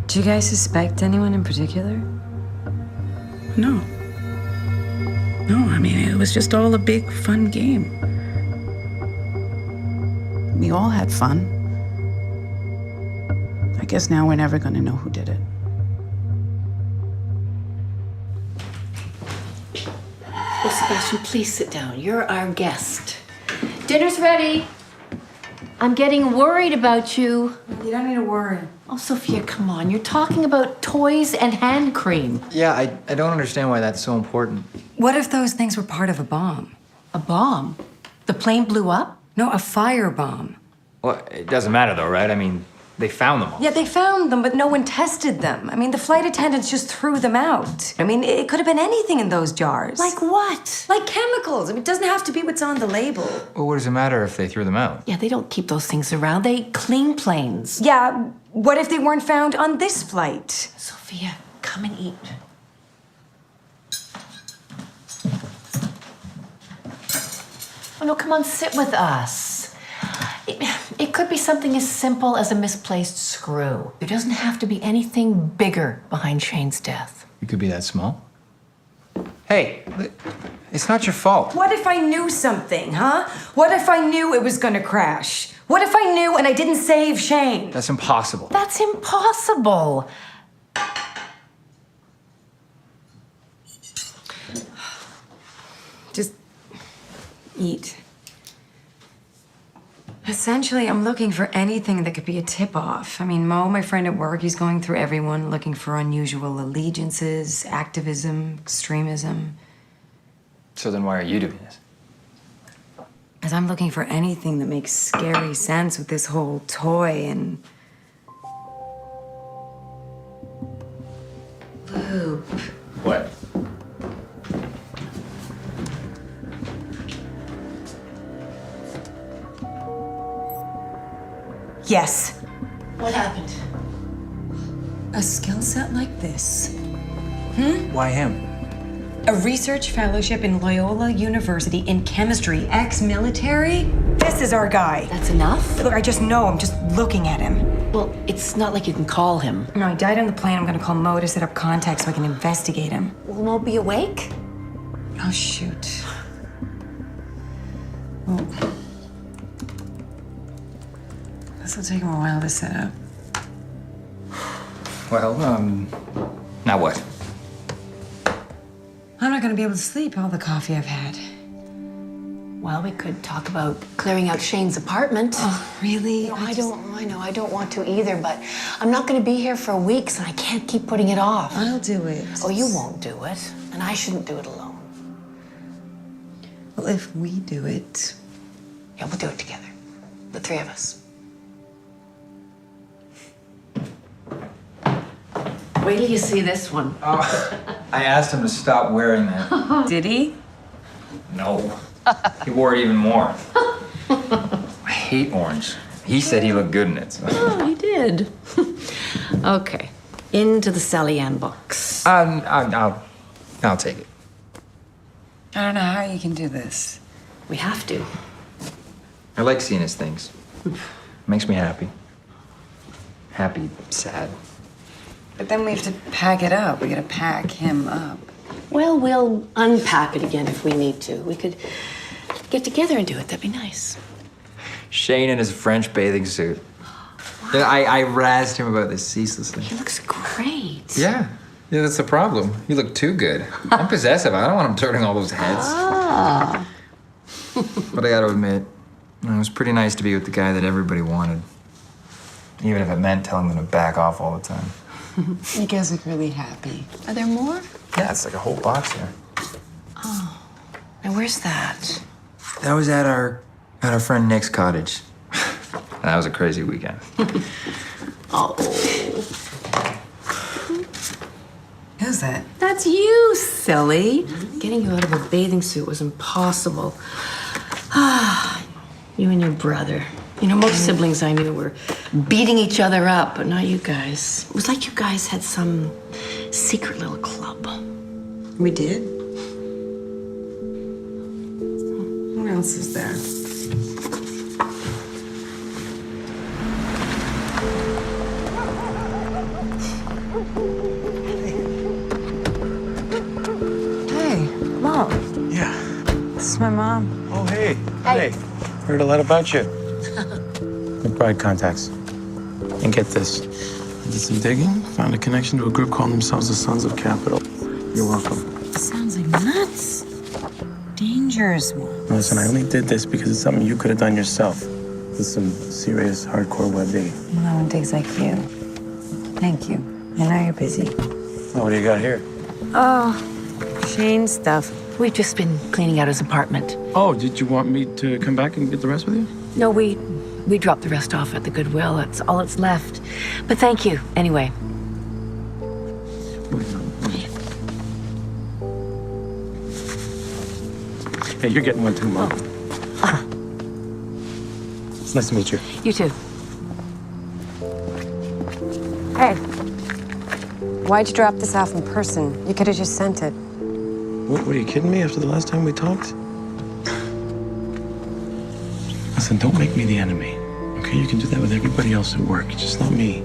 Do you guys suspect anyone in particular? No. No, I mean, it was just all a big, fun game. We all had fun. I guess now we're never gonna know who did it. Oh, Sebastian, please sit down. You're our guest. Dinner's ready. I'm getting worried about you. You don't need to worry. Oh, Sophia, come on. You're talking about toys and hand cream. Yeah, I don't understand why that's so important. What if those things were part of a bomb? A bomb? The plane blew up? No, a firebomb. Well, it doesn't matter though, right? I mean, they found them all. Yeah, they found them, but no one tested them. I mean, the flight attendants just threw them out. I mean, it could have been anything in those jars. Like what? Like chemicals. I mean, it doesn't have to be what's on the label. Well, what does it matter if they threw them out? Yeah, they don't keep those things around. They clean planes. Yeah, what if they weren't found on this flight? Sophia, come and eat. Oh, no, come on, sit with us. It could be something as simple as a misplaced screw. There doesn't have to be anything bigger behind Shane's death. It could be that small. Hey, it's not your fault. What if I knew something, huh? What if I knew it was gonna crash? What if I knew and I didn't save Shane? That's impossible. That's impossible. Just eat. Essentially, I'm looking for anything that could be a tip-off. I mean, Mo, my friend at work, he's going through everyone, looking for unusual allegiances, activism, extremism. So then why are you doing this? Because I'm looking for anything that makes scary sense with this whole toy and... loop. What? Yes. What happened? A skill set like this. Why him? A research fellowship in Loyola University in chemistry, ex-military. This is our guy. That's enough? Look, I just know. I'm just looking at him. Well, it's not like you can call him. No, he died on the plane. I'm gonna call Mo to set up contact so I can investigate him. Will Mo be awake? Oh, shoot. Well, this will take him a while to set up. Well, now what? I'm not gonna be able to sleep all the coffee I've had. Well, we could talk about clearing out Shane's apartment. Oh, really? No, I know, I don't want to either, but I'm not gonna be here for weeks and I can't keep putting it off. I'll do it. Oh, you won't do it, and I shouldn't do it alone. Well, if we do it... Yeah, we'll do it together. The three of us. Wait till you see this one. I asked him to stop wearing that. Did he? No. He wore it even more. I hate orange. He said he looked good in it. So. Oh, he did. Okay, into the Sally Ann box. I'll take it. I don't know how you can do this. We have to. I like seeing his things. Makes me happy. Happy, sad. But then we have to pack it up. We gotta pack him up. Well, we'll unpack it again if we need to. We could get together and do it. That'd be nice. Shane in his French bathing suit. Yeah, I razzed him about this ceaselessly. He looks great. Yeah, that's the problem. You look too good. I'm possessive. I don't want him turning all those heads. Ah. But I gotta admit, it was pretty nice to be with the guy that everybody wanted. Even if it meant telling them to back off all the time. You guys look really happy. Are there more? Yeah, it's like a whole box here. Oh. And where's that? That was at our friend Nick's cottage. That was a crazy weekend. Oh. Who's that? That's you, silly. Getting you out of a bathing suit was impossible. Ah, you and your brother. You know, most siblings I knew were beating each other up, but not you guys. It was like you guys had some secret little club. We did? What else is there? Hey, Mom. Yeah. This is my mom. Oh, hey. Hey. Heard a lot about you. McBride contacts. And get this. I did some digging, found a connection to a group calling themselves the Sons of Capital. You're welcome. Sounds like nuts. Dangerous one. Listen, I only did this because it's something you could have done yourself. With some serious, hardcore web digging. No one digs like you. Thank you. I know you're busy. Oh, what do you got here? Oh, Shane stuff. We've just been cleaning out his apartment. Oh, did you want me to come back and get the rest with you? No, we dropped the rest off at the Goodwill. That's all that's left. But thank you, anyway. Hey, you're getting one too, Mom. It's nice to meet you. You too. Hey, why'd you drop this off in person? You could have just sent it. What, were you kidding me after the last time we talked? Listen, don't make me the enemy, okay? You can do that with everybody else at work, just not me.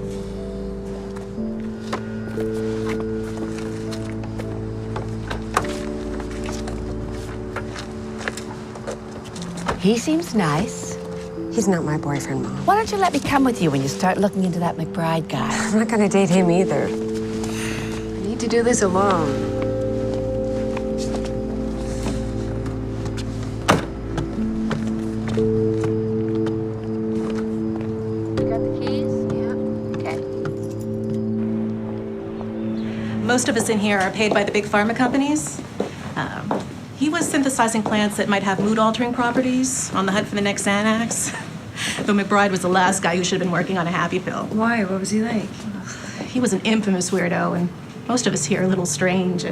He seems nice. He's not my boyfriend, Mom. Why don't you let me come with you when you start looking into that McBride guy? I'm not gonna date him either. I need to do this alone. Most of us in here are paid by the big pharma companies. He was synthesizing plants that might have mood-altering properties, on the hunt for the next Xanax. Though McBride was the last guy who should have been working on a happy pill. Why? What was he like? He was an infamous weirdo, and most of us here are a little strange.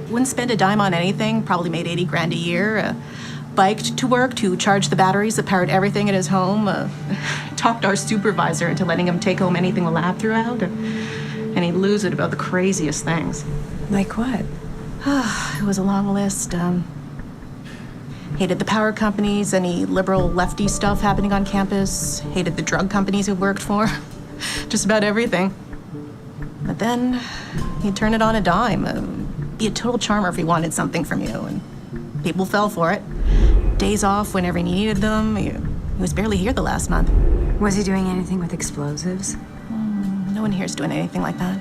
Wouldn't spend a dime on anything, probably made 80 grand a year. Biked to work to charge the batteries that powered everything at his home. Talked our supervisor into letting him take home anything the lab threw out. And he'd lose it about the craziest things. Like what? It was a long list. Hated the power companies, any liberal lefty stuff happening on campus. Hated the drug companies he worked for. Just about everything. But then he'd turn it on a dime. Be a total charmer if he wanted something from you. And people fell for it. Days off whenever he needed them. He was barely here the last month. Was he doing anything with explosives? No one here's doing anything like that.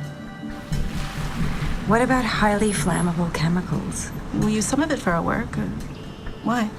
What about highly flammable chemicals? We use some of it for our work. Why?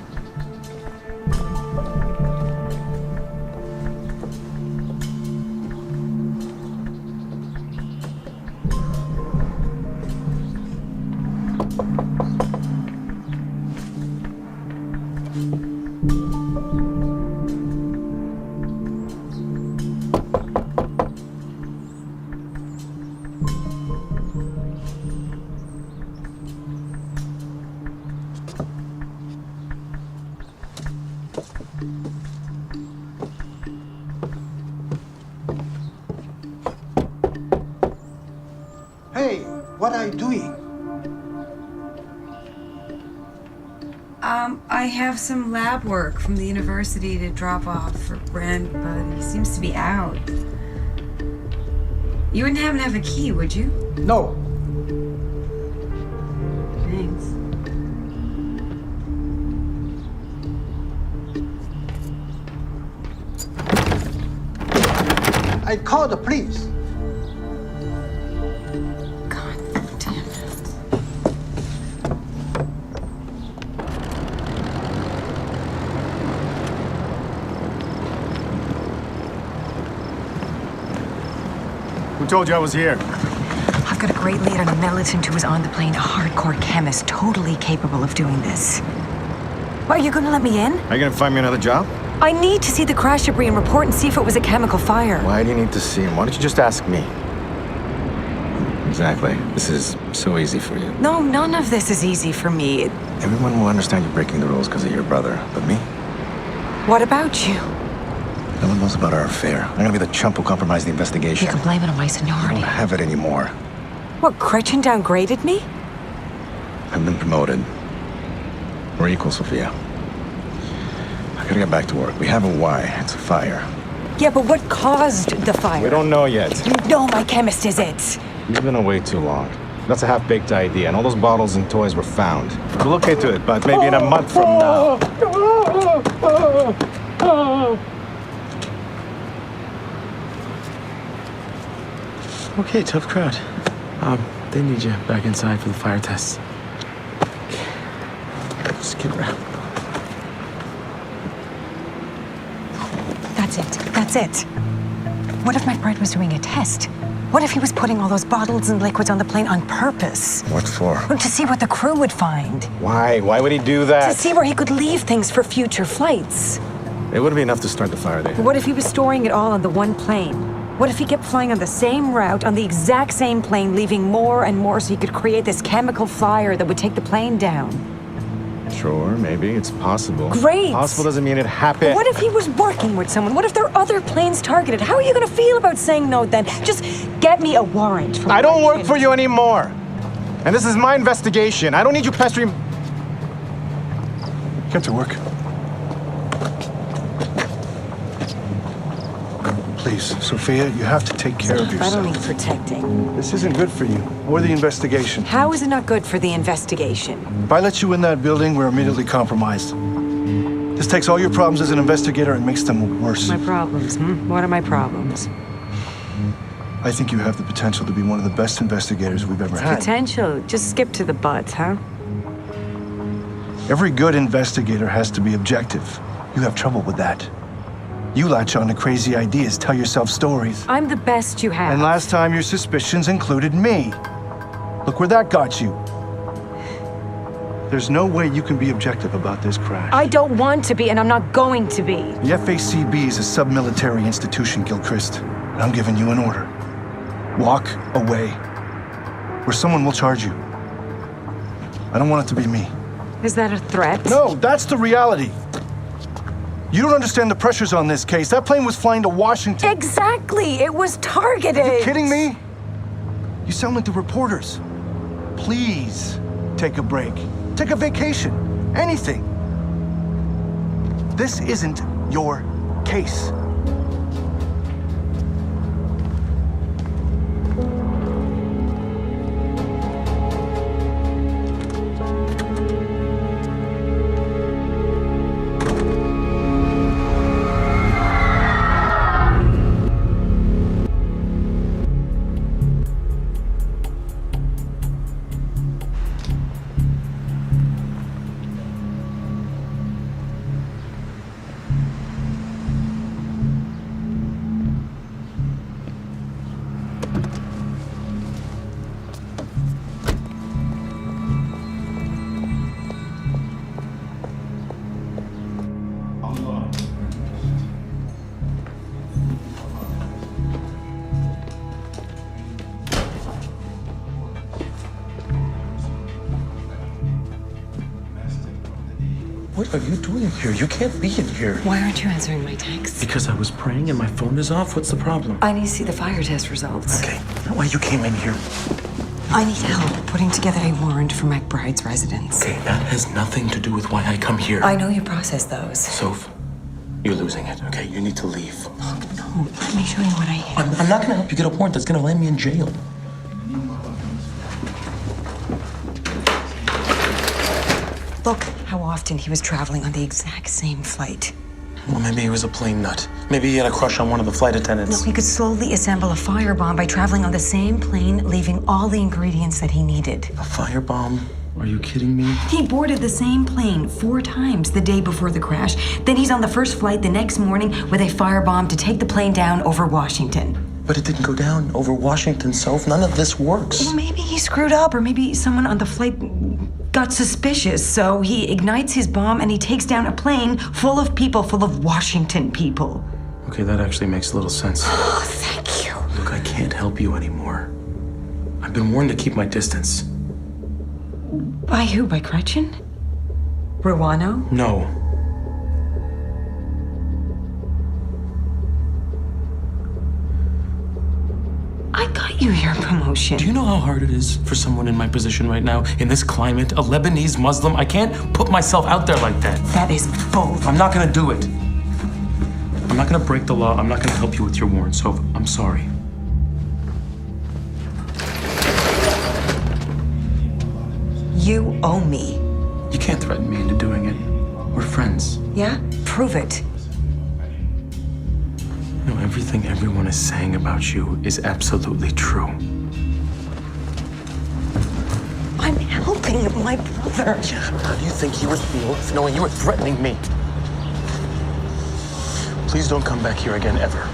Hey, what are you doing? I have some lab work from the university to drop off for Brent, but he seems to be out. You wouldn't happen to have a key, would you? No. Thanks. I called the police. Who told you I was here? I've got a great lead on a militant who was on the plane, a hardcore chemist, totally capable of doing this. Well, are you gonna let me in? Are you gonna find me another job? I need to see the crash debris and report and see if it was a chemical fire. Why do you need to see him? Why don't you just ask me? Exactly. This is so easy for you. No, none of this is easy for me. Everyone will understand you're breaking the rules because of your brother, but me? What about you? No one knows about our affair. I'm gonna be the chump who compromised the investigation. You can blame it on my I seniority. don't have it anymore. What, Gretchen downgraded me? I've been promoted. We're equal, Sophia. I gotta get back to work. We have a why. It's a fire. Yeah, but what caused the fire? We don't know yet. You know my chemist is it. He's been away too long. That's a half-baked idea, and all those bottles and toys were found. We'll look into it, but maybe in a month from now. Okay, tough crowd. They need you back inside for the fire tests. Just get around. That's it. That's it. What if McBride was doing a test? What if he was putting all those bottles and liquids on the plane on purpose? What for? To see what the crew would find. Why? Why would he do that? To see where he could leave things for future flights. It wouldn't be enough to start the fire there. What if he was storing it all on the one plane? What if he kept flying on the same route, on the exact same plane, leaving more and more so he could create this chemical fire that would take the plane down? Sure, maybe. It's possible. Great! Possible doesn't mean it happened. What if he was working with someone? What if there are other planes targeted? How are you going to feel about saying no then? Just get me a warrant. I don't work for you anymore. And this is my investigation. I don't need you pestering... Get to work. Please, Sophia, you have to take care of I yourself. don't need protecting. This isn't good for you, or the investigation. How is it not good for the investigation? If I let you in that building, we're immediately compromised. This takes all your problems as an investigator and makes them worse. My problems, What are my problems? I think you have the potential to be one of the best investigators we've ever had. Potential. Just skip to the butt, huh? Every good investigator has to be objective. You have trouble with that. You latch on to crazy ideas, tell yourself stories. I'm the best you have. And last time your suspicions included me. Look where that got you. There's no way you can be objective about this crash. I don't want to be, and I'm not going to be. The FACB is a sub-military institution, Gilchrist. And I'm giving you an order. Walk away, or someone will charge you. I don't want it to be me. Is that a threat? No, that's the reality. You don't understand the pressures on this case. That plane was flying to Washington. Exactly. It was targeted. Are you kidding me? You sound like the reporters. Please take a break. Take a vacation. Anything. This isn't your case. What are you doing here? You can't be in here. Why aren't you answering my texts? Because I was praying and my phone is off. What's the problem? I need to see the fire test results. Okay. Why you came in here? I need help putting together a warrant for McBride's residence. Okay, that has nothing to do with why I come here. I know you process those. Soph, you're losing it, okay? You need to leave. No, let me show you what I have. I'm not gonna help you get a warrant that's gonna land me in jail. Look how often he was traveling on the exact same flight. Well, maybe he was a plane nut. Maybe he had a crush on one of the flight attendants. No, he could slowly assemble a firebomb by traveling on the same plane, leaving all the ingredients that he needed. A firebomb? Are you kidding me? He boarded the same plane 4 times the day before the crash. Then he's on the first flight the next morning with a firebomb to take the plane down over Washington. But it didn't go down over Washington, Soph. None of this works. Well, maybe he screwed up, or maybe someone on the flight got suspicious. So he ignites his bomb and he takes down a plane full of people, full of Washington people. Okay, that actually makes a little sense. Oh, thank you. Look, I can't help you anymore. I've been warned to keep my distance. By who? By Gretchen? Ruano? No. I got you your promotion. Do you know how hard it is for someone in my position right now, in this climate, a Lebanese Muslim? I can't put myself out there like that. That is bold. I'm not gonna do it. I'm not gonna break the law. I'm not gonna help you with your warrant, Soph. I'm sorry. You owe me. You can't threaten me into doing it. We're friends. Yeah? Prove it. You know, everything everyone is saying about you is absolutely true. I'm helping my brother. Yeah, how do you think he would feel knowing you were threatening me? Please don't come back here again, ever.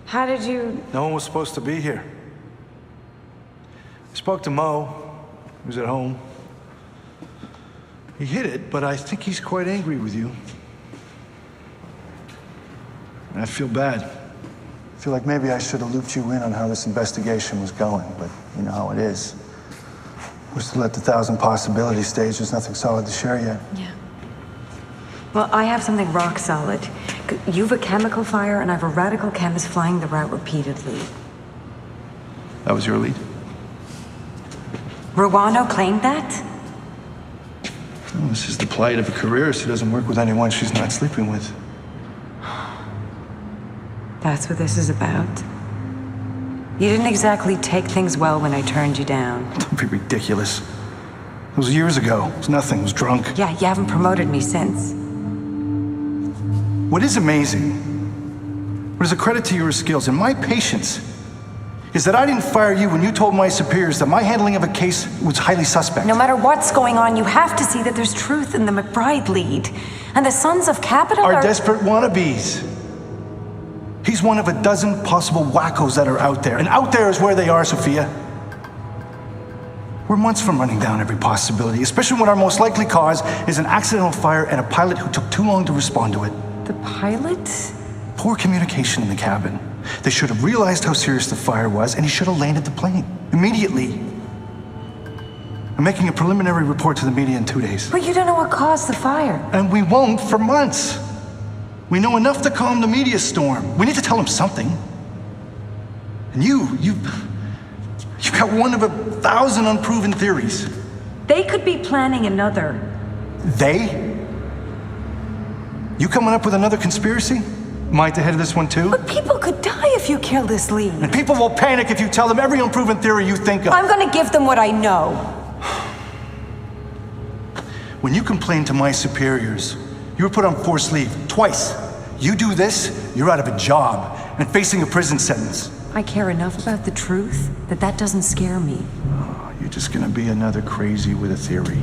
How did you... No one was supposed to be here. I spoke to Mo. He was at home. He hid it, but I think he's quite angry with you. And I feel bad. I feel like maybe I should have looped you in on how this investigation was going, but you know how it is. We're still at the 1,000 possibility stage. There's nothing solid to share yet. Yeah. Well, I have something rock solid. You've a chemical fire, and I have a radical chemist flying the route repeatedly. That was your lead? Ruano claimed that? Well, this is the plight of a careerist who doesn't work with anyone she's not sleeping with. That's what this is about? You didn't exactly take things well when I turned you down. Don't be ridiculous. It was years ago. It was nothing. I was drunk. Yeah, you haven't promoted me since. What is amazing, what is a credit to your skills and my patience, is that I didn't fire you when you told my superiors that my handling of a case was highly suspect. No matter what's going on, you have to see that there's truth in the McBride lead. And the Sons of Capital are desperate wannabes. He's one of a dozen possible wackos that are out there. And out there is where they are, Sophia. We're months from running down every possibility, especially when our most likely cause is an accidental fire and a pilot who took too long to respond to it. The pilot? Poor communication in the cabin. They should have realized how serious the fire was, and he should have landed the plane immediately. I'm making a preliminary report to the media in 2 days. But you don't know what caused the fire. And we won't for months. We know enough to calm the media storm. We need to tell them something. And you've got one of 1,000 unproven theories. They could be planning another. They? You coming up with another conspiracy? Am I at the head of this one too? But people could die if you kill this lead. And people will panic if you tell them every unproven theory you think of. I'm gonna give them what I know. When you complained to my superiors, you were put on forced leave twice. You do this, you're out of a job and facing a prison sentence. I care enough about the truth that doesn't scare me. Oh, you're just gonna be another crazy with a theory.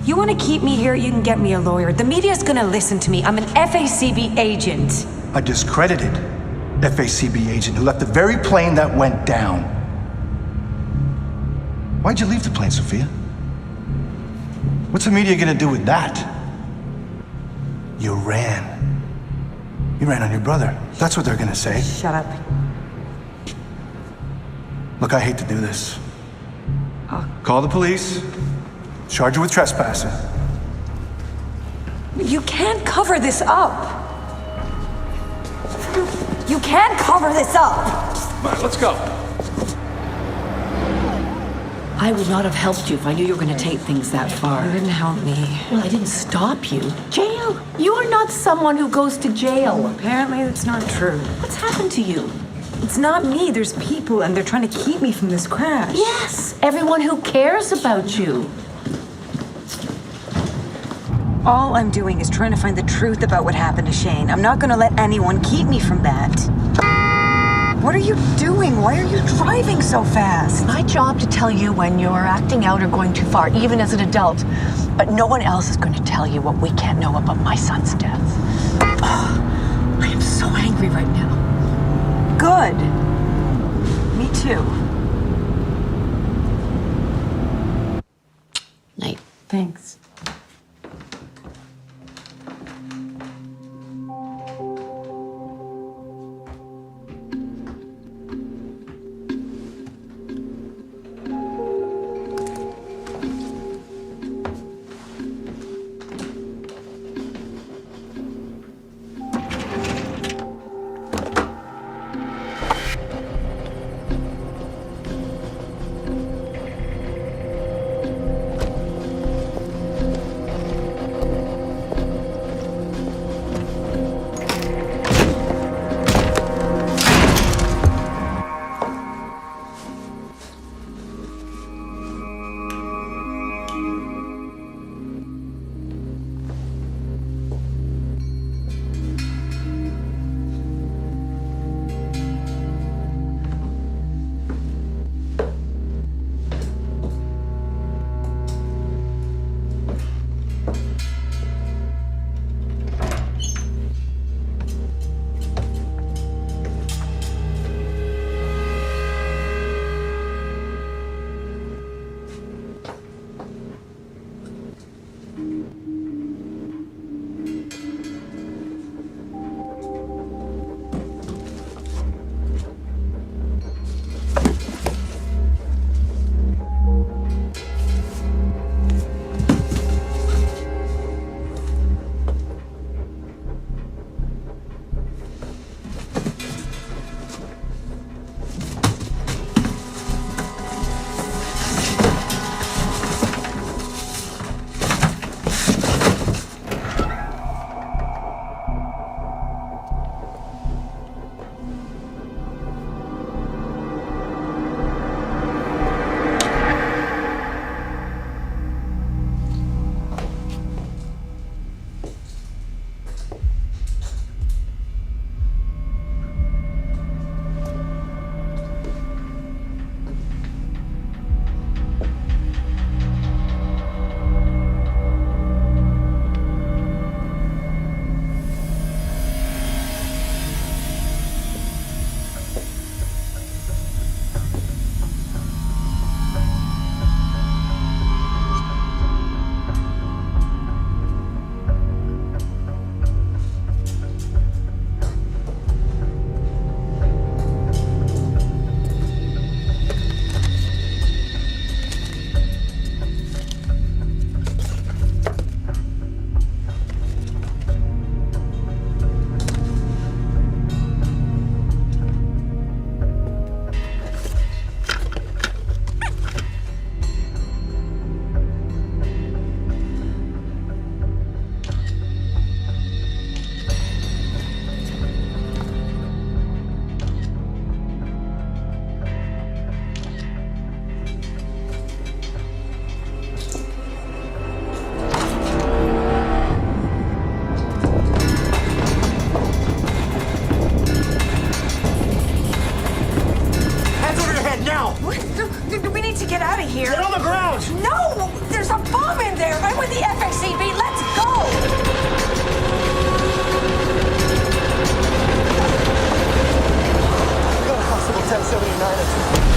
You want to keep me here, you can get me a lawyer. The media's gonna listen to me. I'm an FACB agent. A discredited FACB agent who left the very plane that went down. Why'd you leave the plane, Sophia? What's the media gonna do with that? You ran. You ran on your brother. That's what they're gonna say. Shut up. Look, I hate to do this. Call the police. Charge you with trespassing. You can't cover this up. You can't cover this up. Come on, let's go. I would not have helped you if I knew you were going to take things that far. You didn't help me. Well, I didn't stop you. Jail? You are not someone who goes to jail. Apparently, that's not true. What's happened to you? It's not me. There's people, and they're trying to keep me from this crash. Yes, everyone who cares about you. All I'm doing is trying to find the truth about what happened to Shane. I'm not going to let anyone keep me from that. What are you doing? Why are you driving so fast? It's my job to tell you when you're acting out or going too far, even as an adult. But no one else is going to tell you what we can't know about my son's death. Oh, I am so angry right now. Good. Me too. Night. Thanks. a bomb in there! I'm with the FACB! Let's go! Go to Hospital 1079.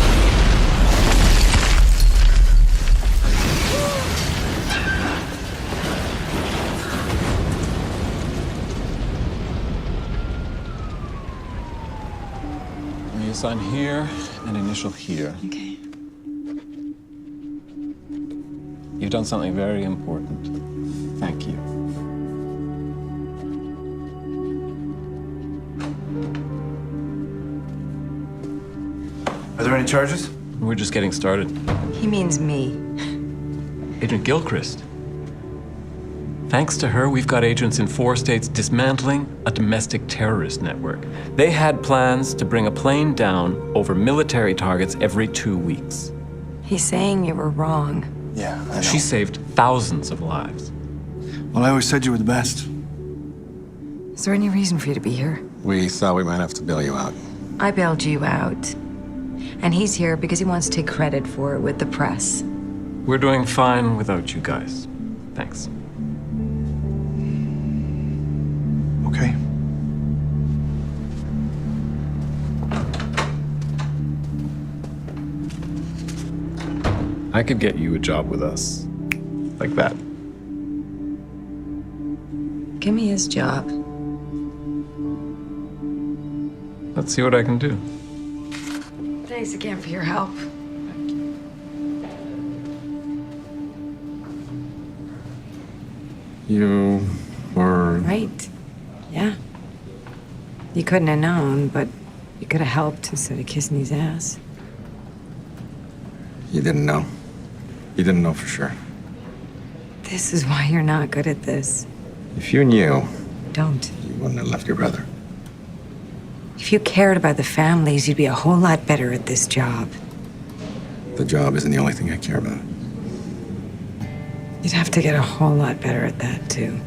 You sign here and initial here. Okay. You've done something very important. Thank you. Are there any charges? We're just getting started. He means me. Agent Gilchrist. Thanks to her, we've got agents in 4 states dismantling a domestic terrorist network. They had plans to bring a plane down over military targets every 2 weeks. He's saying you were wrong. Yeah, I know. She saved thousands of lives. Well, I always said you were the best. Is there any reason for you to be here? We thought we might have to bail you out. I bailed you out. And he's here because he wants to take credit for it with the press. We're doing fine without you guys. Thanks. Okay. I could get you a job with us. Like that. Give me his job. Let's see what I can do. Thanks again for your help. You were... Right. Yeah. You couldn't have known, but you could have helped instead of kissing his ass. You didn't know. You didn't know for sure. This is why you're not good at this. If you knew... Don't. You wouldn't have left your brother. If you cared about the families, you'd be a whole lot better at this job. The job isn't the only thing I care about. You'd have to get a whole lot better at that, too.